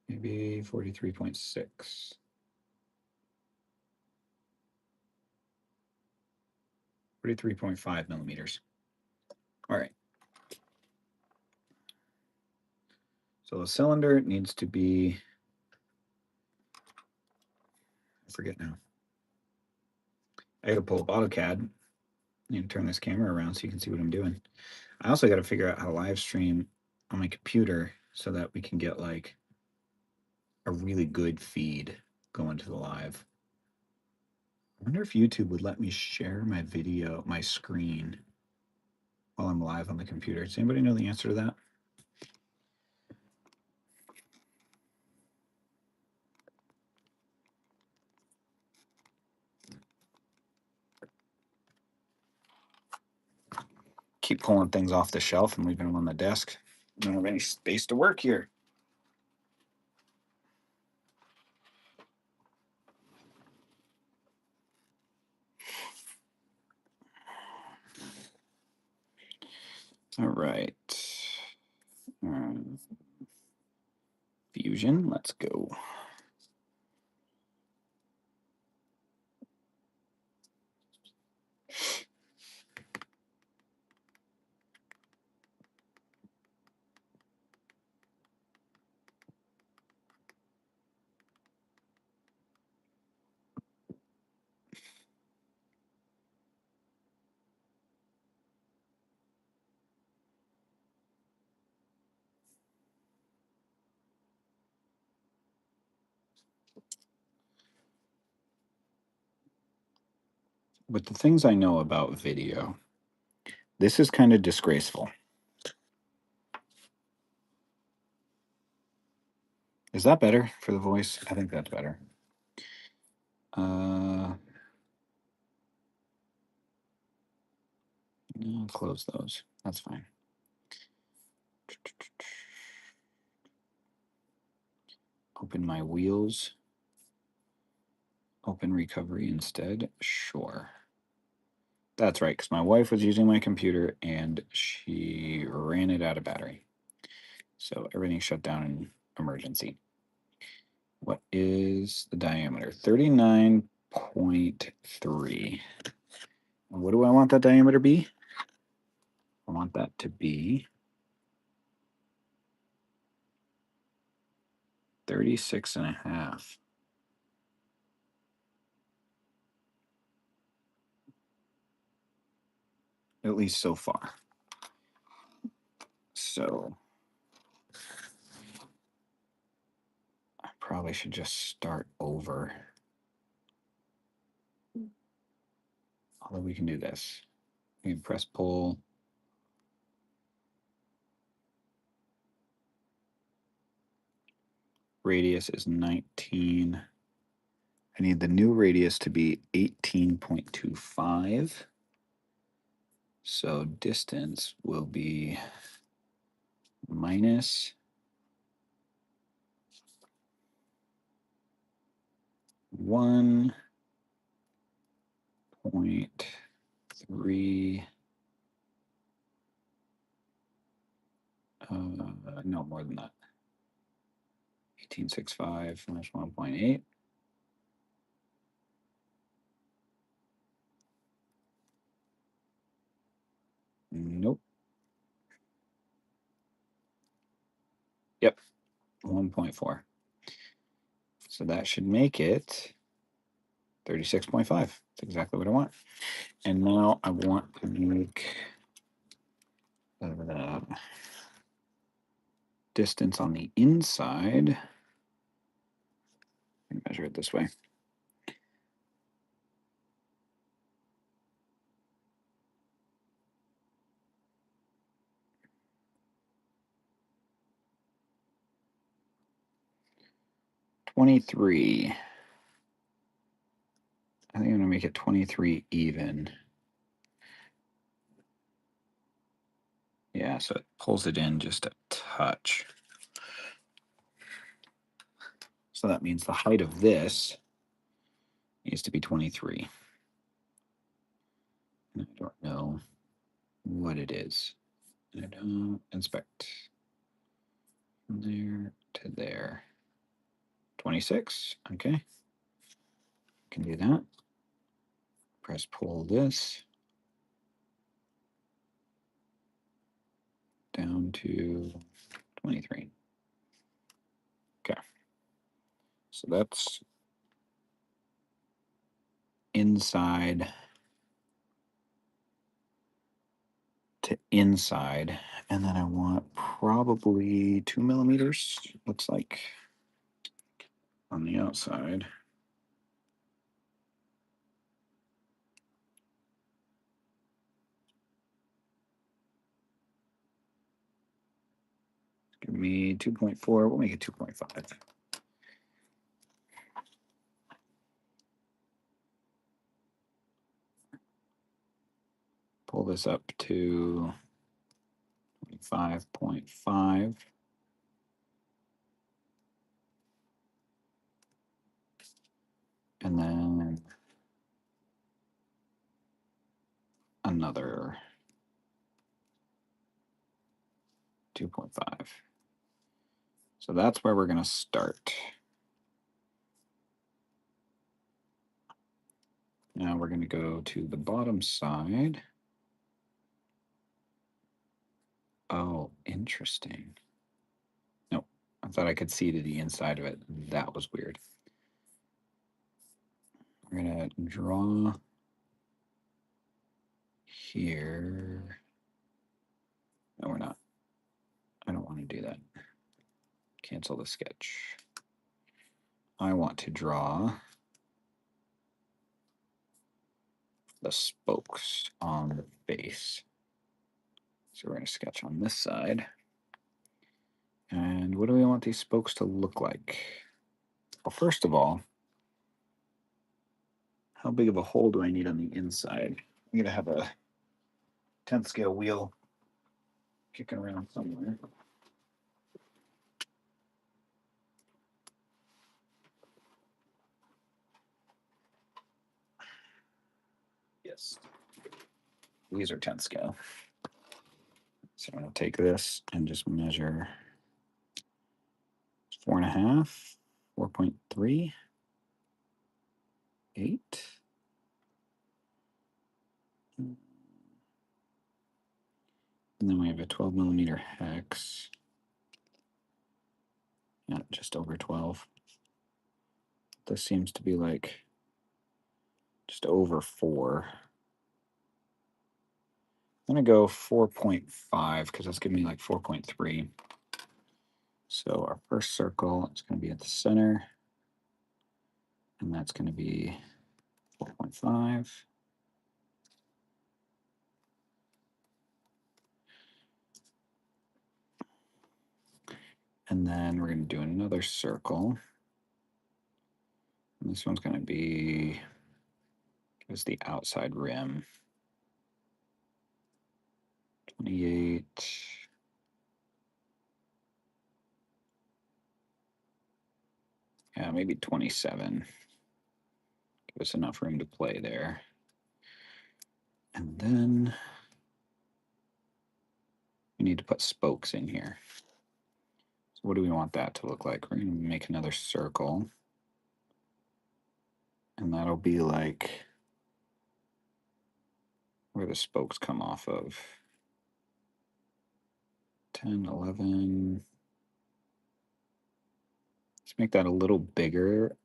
maybe 43.6. 43.5 millimeters. All right. So the cylinder needs to be, I forget now. I got to pull up AutoCAD and turn this camera around so you can see what I'm doing. I also got to figure out how to live stream on my computer so that we can get like a really good feed going to the live. I wonder if YouTube would let me share my video, my screen, while I'm live on the computer. Does anybody know the answer to that? Keep pulling things off the shelf and leaving them on the desk. I don't have any space to work here. All right. Fusion, let's go. With the things I know about video, this is kind of disgraceful. Is that better for the voice? I think that's better. I'll close those. That's fine. Open my wheels. Open recovery instead. Sure. That's right, because my wife was using my computer and she ran it out of battery. So everything shut down in emergency. What is the diameter? 39.3. What do I want that diameter to be? I want that to be 36.5. At least so far. So I probably should just start over. Although we can do this. We can press pull. Radius is 19. I need the new radius to be 18.25. So distance will be minus 1.3. No, more than that. 1865 minus 1.8. Nope. Yep, 1.4. So that should make it 36.5. That's exactly what I want. And now I want to make the distance on the inside. Measure it this way. $23. I think I'm gonna make it 23 even. Yeah, so it pulls it in just a touch. So that means the height of this needs to be 23. And I don't know what it is. I don't inspect. From there to there. 26. Okay. Can do that. Press pull this down to 23. Okay. So that's inside to inside. And then I want probably 2 millimeters, looks like, on the outside. Give me 2.4. We'll make it 2.5. Pull this up to 25.5. And then another 2.5. So that's where we're going to start. Now we're going to go to the bottom side. Oh, interesting. Nope. I thought I could see to the inside of it. That was weird. We're going to draw here. No, we're not. I don't want to do that. Cancel the sketch. I want to draw the spokes on the base. So we're going to sketch on this side. And what do we want these spokes to look like? Well, first of all, how big of a hole do I need on the inside? I'm going to have a 10th scale wheel kicking around somewhere. Yes. These are 10th scale. So I'm going to take this and just measure 4.5, 4.3, 8. And then we have a 12 millimeter hex. Yeah, just over 12. This seems to be like just over 4. I'm going to go 4.5 because that's giving me like 4.3. So our first circle is going to be at the center. And that's going to be 4.5. And then we're going to do another circle. And this one's going to be, give us the outside rim. 28. Yeah, maybe 27. Give us enough room to play there. And then we need to put spokes in here. what do we want that to look like? We're going to make another circle. And that'll be like where the spokes come off of. 10, 11. Let's make that a little bigger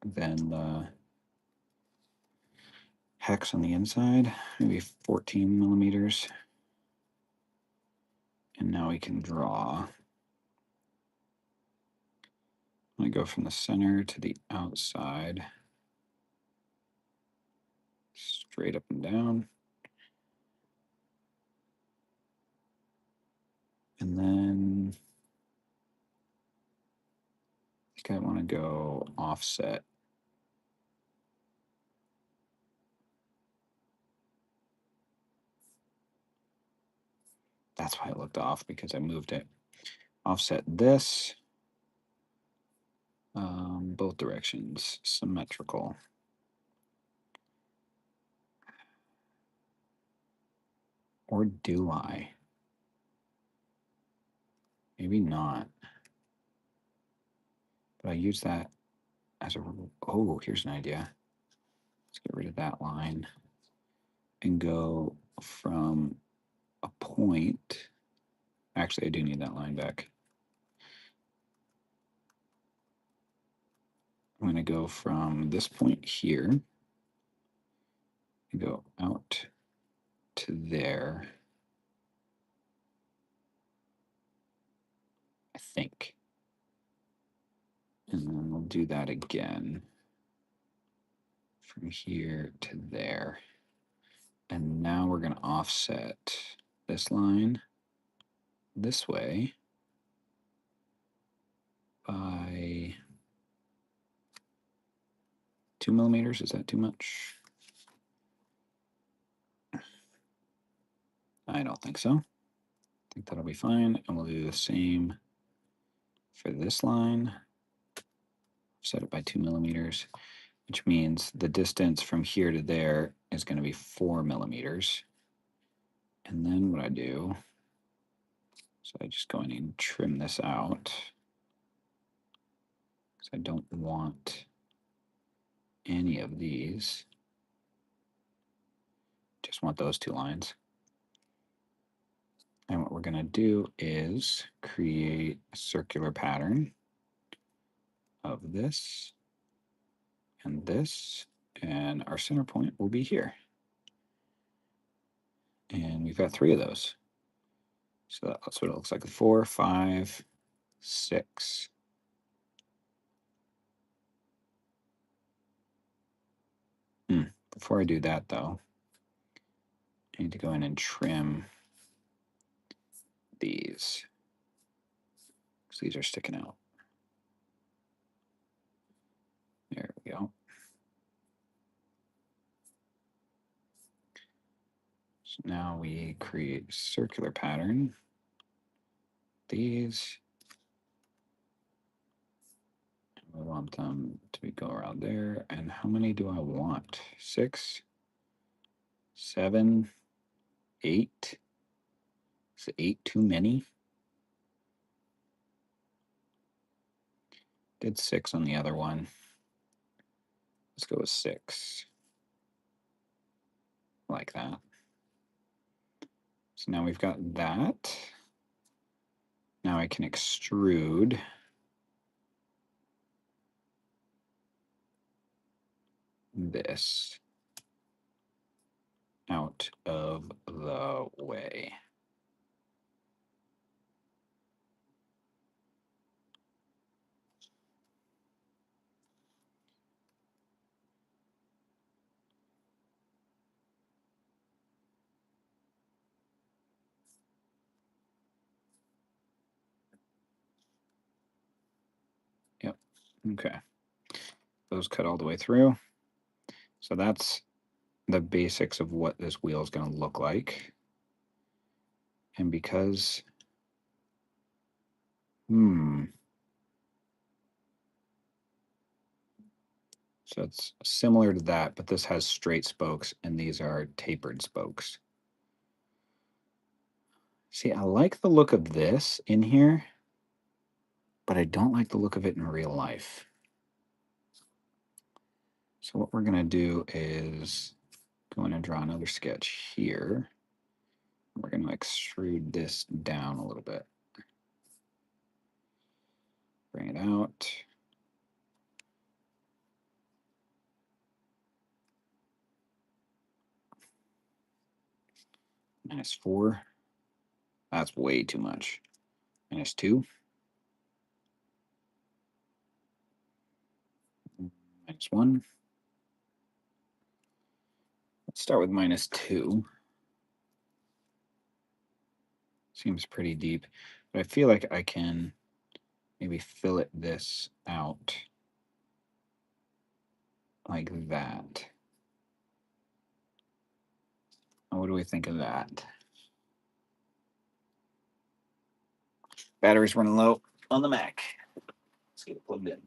than the hex on the inside, maybe 14 millimeters. And now we can draw. I'm going to go from the center to the outside, straight up and down. And then I think I want to go offset. That's why it looked off, because I moved it. Offset this. Both directions, symmetrical. Or do I? Maybe not. But I use that as a, oh, here's an idea. Let's get rid of that line and go from a point. Actually, I do need that line back. I'm going to go from this point here and go out to there, I think. And then we'll do that again from here to there. And now we're going to offset this line this way by 2 millimeters. Is that too much? I don't think so. I think that'll be fine. And we'll do the same for this line. Set it by 2 millimeters, which means the distance from here to there is going to be 4 millimeters. And then what I do, so I just go in and trim this out, because I don't want any of these. Just want those two lines. And what we're going to do is create a circular pattern of this and this, and our center point will be here. And we've got 3 of those. So that's what it looks like. 4, 5, 6. Before I do that, though, I need to go in and trim these, because these are sticking out. There we go. So now we create a circular pattern. These, we want them to go around there. And how many do I want? 6, 7, 8. Is 8 too many? Did 6 on the other one. Let's go with 6. Like that. So now we've got that. Now I can extrude this out of the way. Yep. Okay. Those cut all the way through. So that's the basics of what this wheel is going to look like. And because, so it's similar to that, but this has straight spokes and these are tapered spokes. See, I like the look of this in here. but I don't like the look of it in real life. So what we're going to do is go in and draw another sketch here. We're going to extrude this down a little bit. Bring it out. -4. That's way too much. -2. -1. Let's start with -2. Seems pretty deep, but I feel like I can maybe fillet this out like that. What do we think of that? Battery's running low on the Mac. Let's get it plugged in.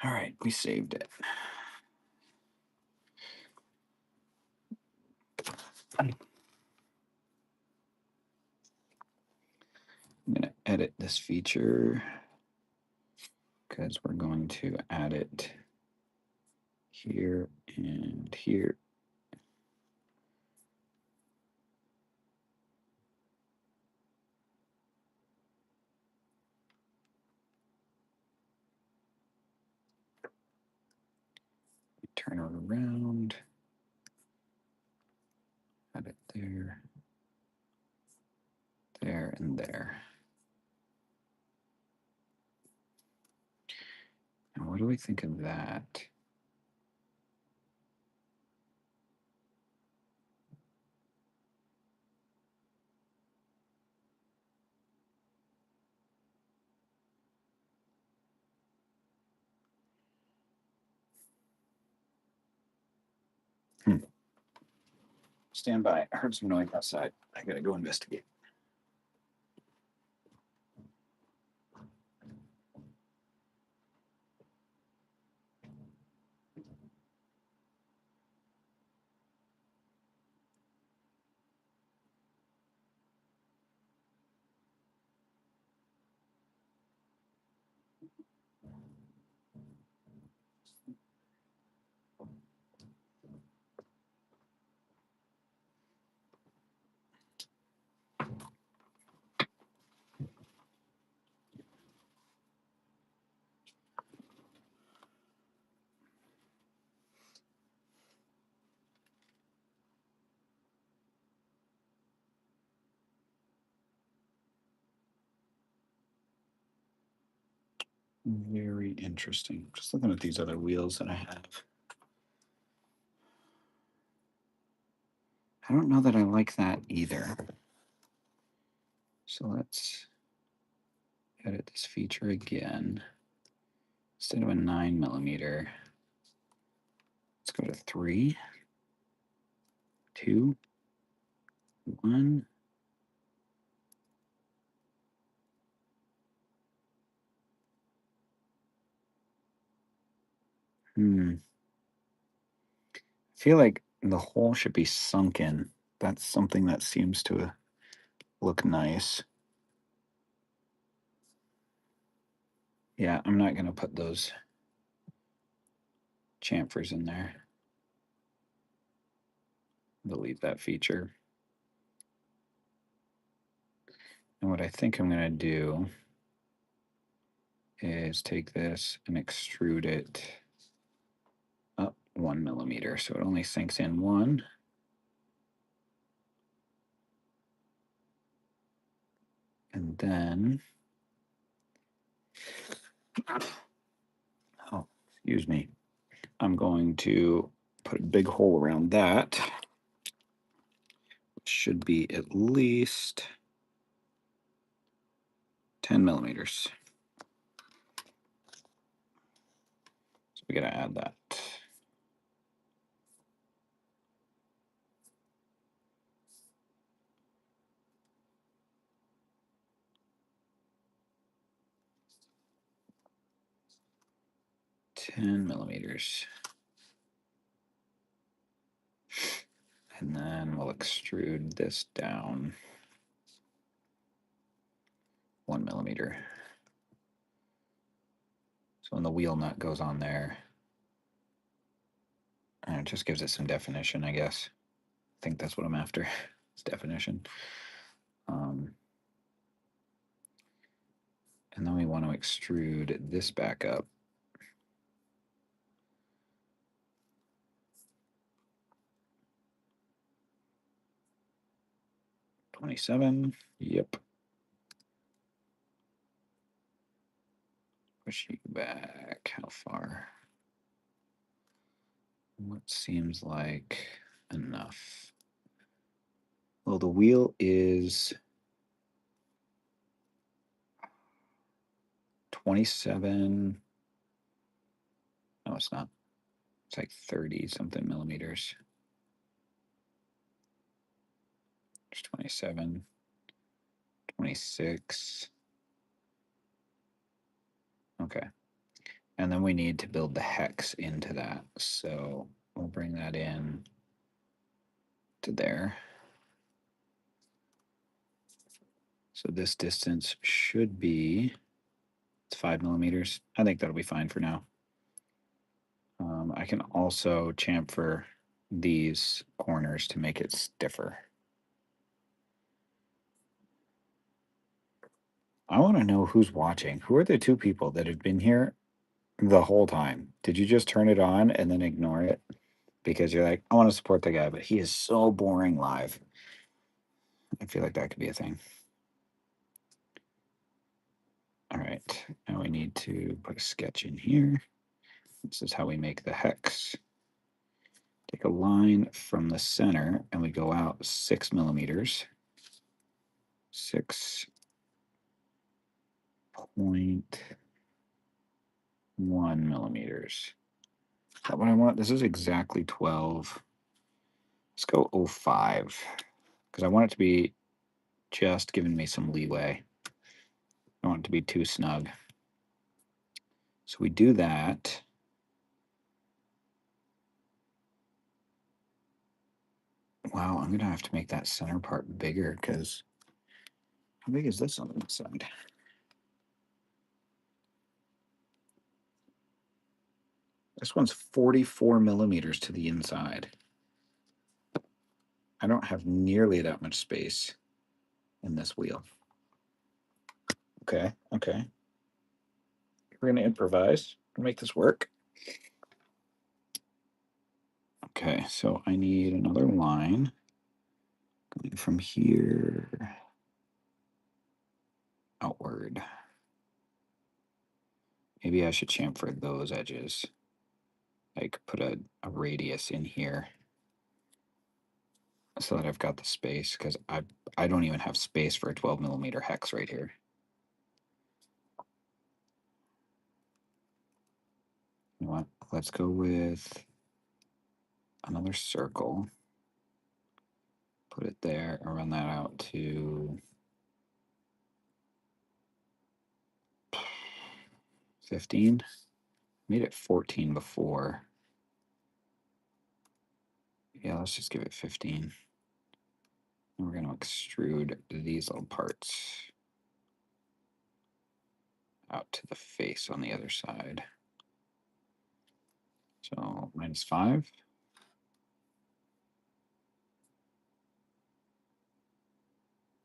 All right, we saved it. I'm going to edit this feature because we're going to add it here and here. Turn it around. Add it there, there, and there. Now, what do we think of that? Stand by. I heard some noise outside. I gotta go investigate. Very interesting. Just looking at these other wheels that I have. I don't know that I like that either. So let's edit this feature again. Instead of a 9mm, let's go to 3, 2, 1. I feel like the hole should be sunken. That's something that seems to look nice. Yeah, I'm not going to put those chamfers in there. Delete that feature. And what I think I'm going to do is take this and extrude it up 1mm so it only sinks in 1. And then, oh, excuse me, I'm going to put a big hole around that. It should be at least 10 millimeters. So we gotta add that. $10 millimeters. And then we'll extrude this down 1 millimeter. So when the wheel nut goes on there, and it just gives it some definition, I guess. I think that's what I'm after. It's definition. And then we want to extrude this back up. 27. Yep. Push you back. How far? What seems like enough? Well, the wheel is 27. No, it's not. It's like 30 something millimeters. There's 27, 26. Okay. And then we need to build the hex into that. So we'll bring that in to there. So this distance should be, it's 5 millimeters. I think that'll be fine for now. I can also chamfer these corners to make it stiffer. I want to know who's watching. Who are the two people that have been here the whole time? Did you just turn it on and then ignore it? Because you're like, I want to support the guy, but he is so boring live. I feel like that could be a thing. All right, now we need to put a sketch in here. This is how we make the hex. Take a line from the center and we go out 6 millimeters. 6.1 millimeters. Is that what I want? This is exactly 12. Let's go 05 because I want it to be just giving me some leeway. I don't want it to be too snug. So we do that. Wow, I'm going to have to make that center part bigger because how big is this on the side? This one's 44 millimeters to the inside. I don't have nearly that much space in this wheel. Okay. We're going to improvise and make this work. Okay, so I need another line going from here outward. Maybe I should chamfer those edges. Like put a radius in here so that I've got the space because I don't even have space for a 12 millimeter hex right here. You know what? Let's go with another circle. Put it there and run that out to 15. Made it 14 before. Yeah, let's just give it 15. And we're going to extrude these little parts out to the face on the other side. So -5.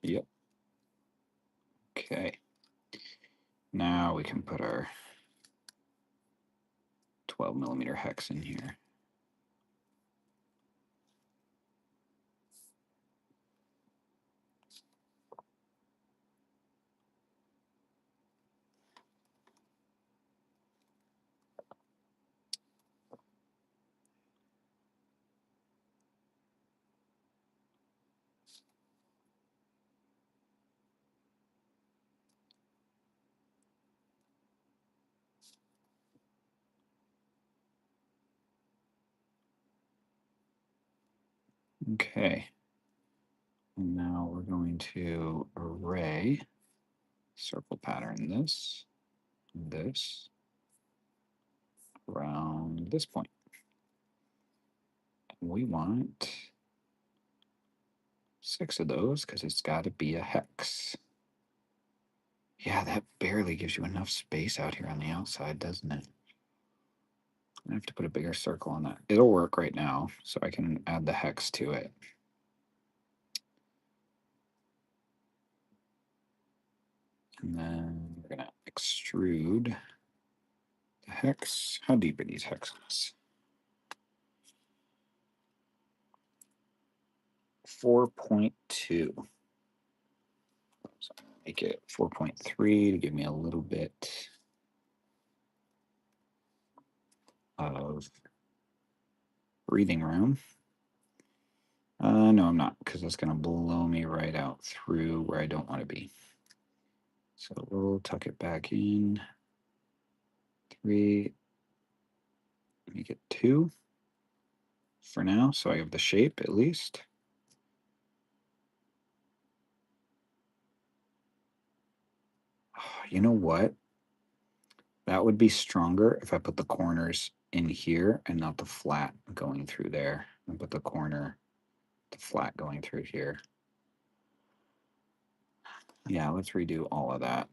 Yep. Okay. Now we can put our 12 millimeter hex in here. Okay. And now we're going to array circle pattern this around this point. We want 6 of those because it's got to be a hex. Yeah, that barely gives you enough space out here on the outside, doesn't it? I have to put a bigger circle on that. It'll work right now, so I can add the hex to it. And then we're going to extrude the hex. How deep are these hexes? 4.2. So make it 4.3 to give me a little bit of breathing room. No, I'm not, because that's going to blow me right out through where I don't want to be. So we'll tuck it back in. 3, make it 2 for now, so I have the shape at least. You know what? That would be stronger if I put the corners in here and not the flat going through there. And put the corner, the flat going through here. Yeah, let's redo all of that.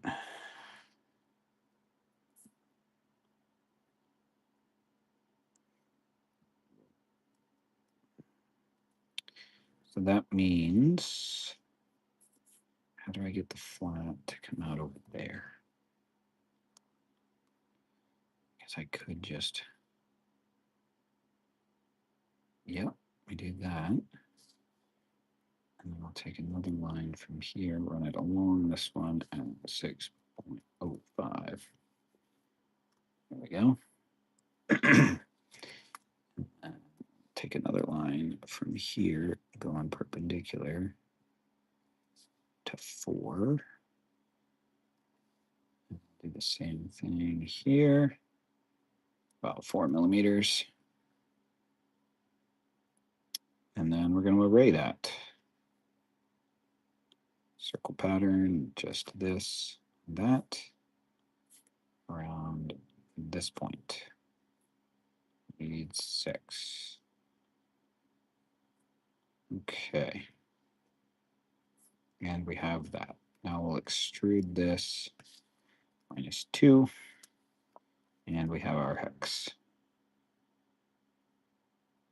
So that means, how do I get the flat to come out over there? Guess I could just, yep, we did that. And then I'll take another line from here, run it along this one at 6.05. There we go. Take another line from here, go on perpendicular to 4. Do the same thing here, about 4 millimeters. And then we're going to array that. Circle pattern, just this, that, around this point. Need 6. Okay. And we have that. Now we'll extrude this -2. And we have our hex.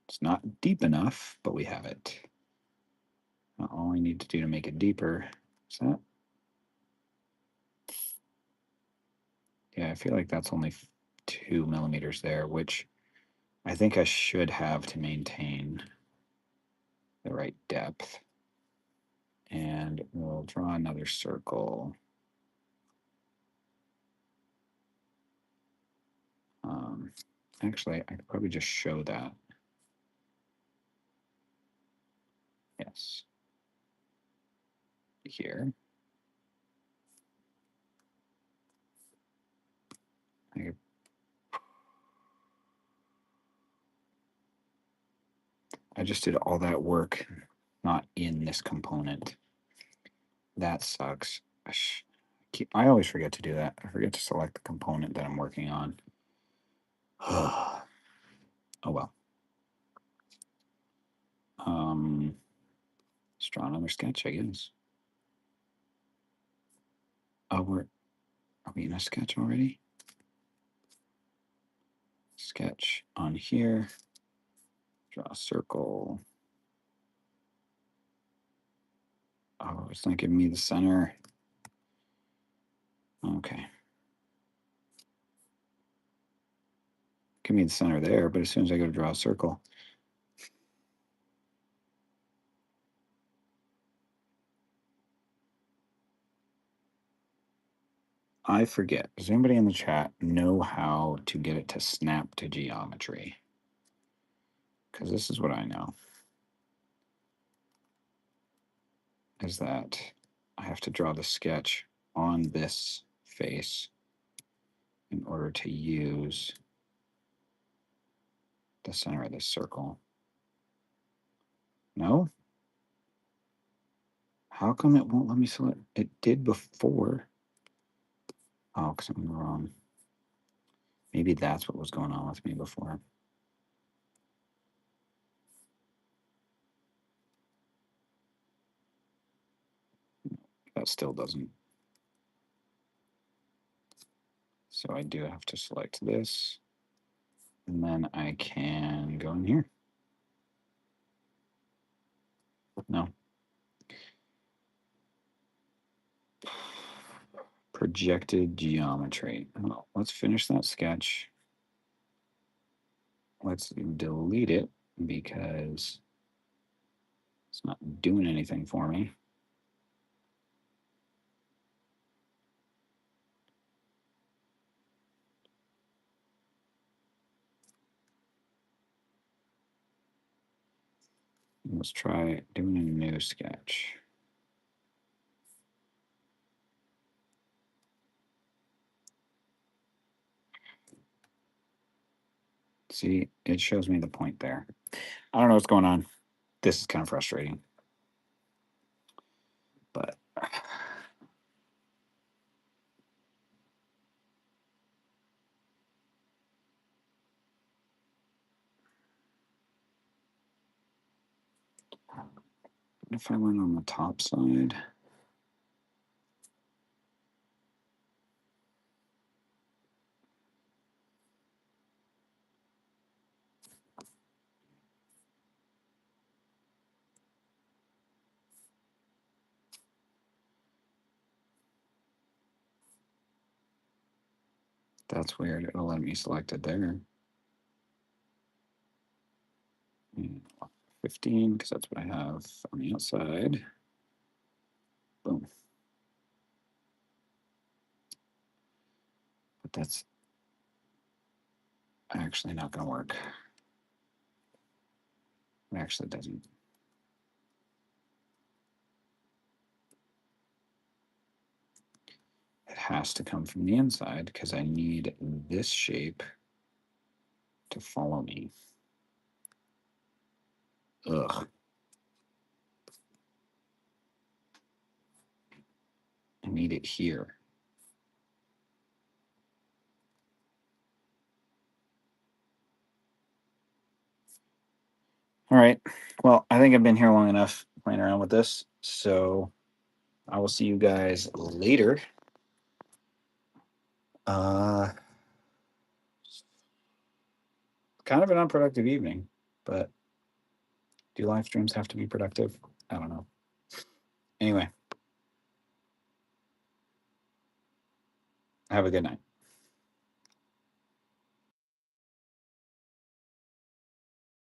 It's not deep enough, but we have it. Now all I need to do to make it deeper is that. Yeah, I feel like that's only 2 millimeters there, which I think I should have to maintain the right depth. And we'll draw another circle. Actually, I could probably just show that. Yes. Here. I just did all that work not in this component. That sucks. I always forget to do that. I forget to select the component that I'm working on. Oh well. Let's draw another sketch, I guess. Oh, are we in a sketch already? Sketch on here. Draw a circle. Oh, it's not giving me the center. Okay. Give me the center there, but as soon as I go to draw a circle, I forget. Does anybody in the chat know how to get it to snap to geometry? Because this is what I know. Is that I have to draw the sketch on this face in order to use the center of this circle. No? How come it won't let me select? It did before. Oh, because I'm wrong. Maybe that's what was going on with me before. That still doesn't. So I do have to select this. And then I can go in here. No. Projected geometry. Well, let's finish that sketch. Let's delete it because it's not doing anything for me. Let's try doing a new sketch. See, it shows me the point there. I don't know what's going on. This is kind of frustrating. But if I went on the top side, that's weird. It'll let me select it there. 15, because that's what I have on the outside. Boom. But that's actually not going to work. It actually doesn't. It has to come from the inside because I need this shape to follow me. Ugh. I need it here. All right. Well, I think I've been here long enough playing around with this. So I will see you guys later. Kind of an unproductive evening, but do live streams have to be productive? I don't know. Anyway, have a good night.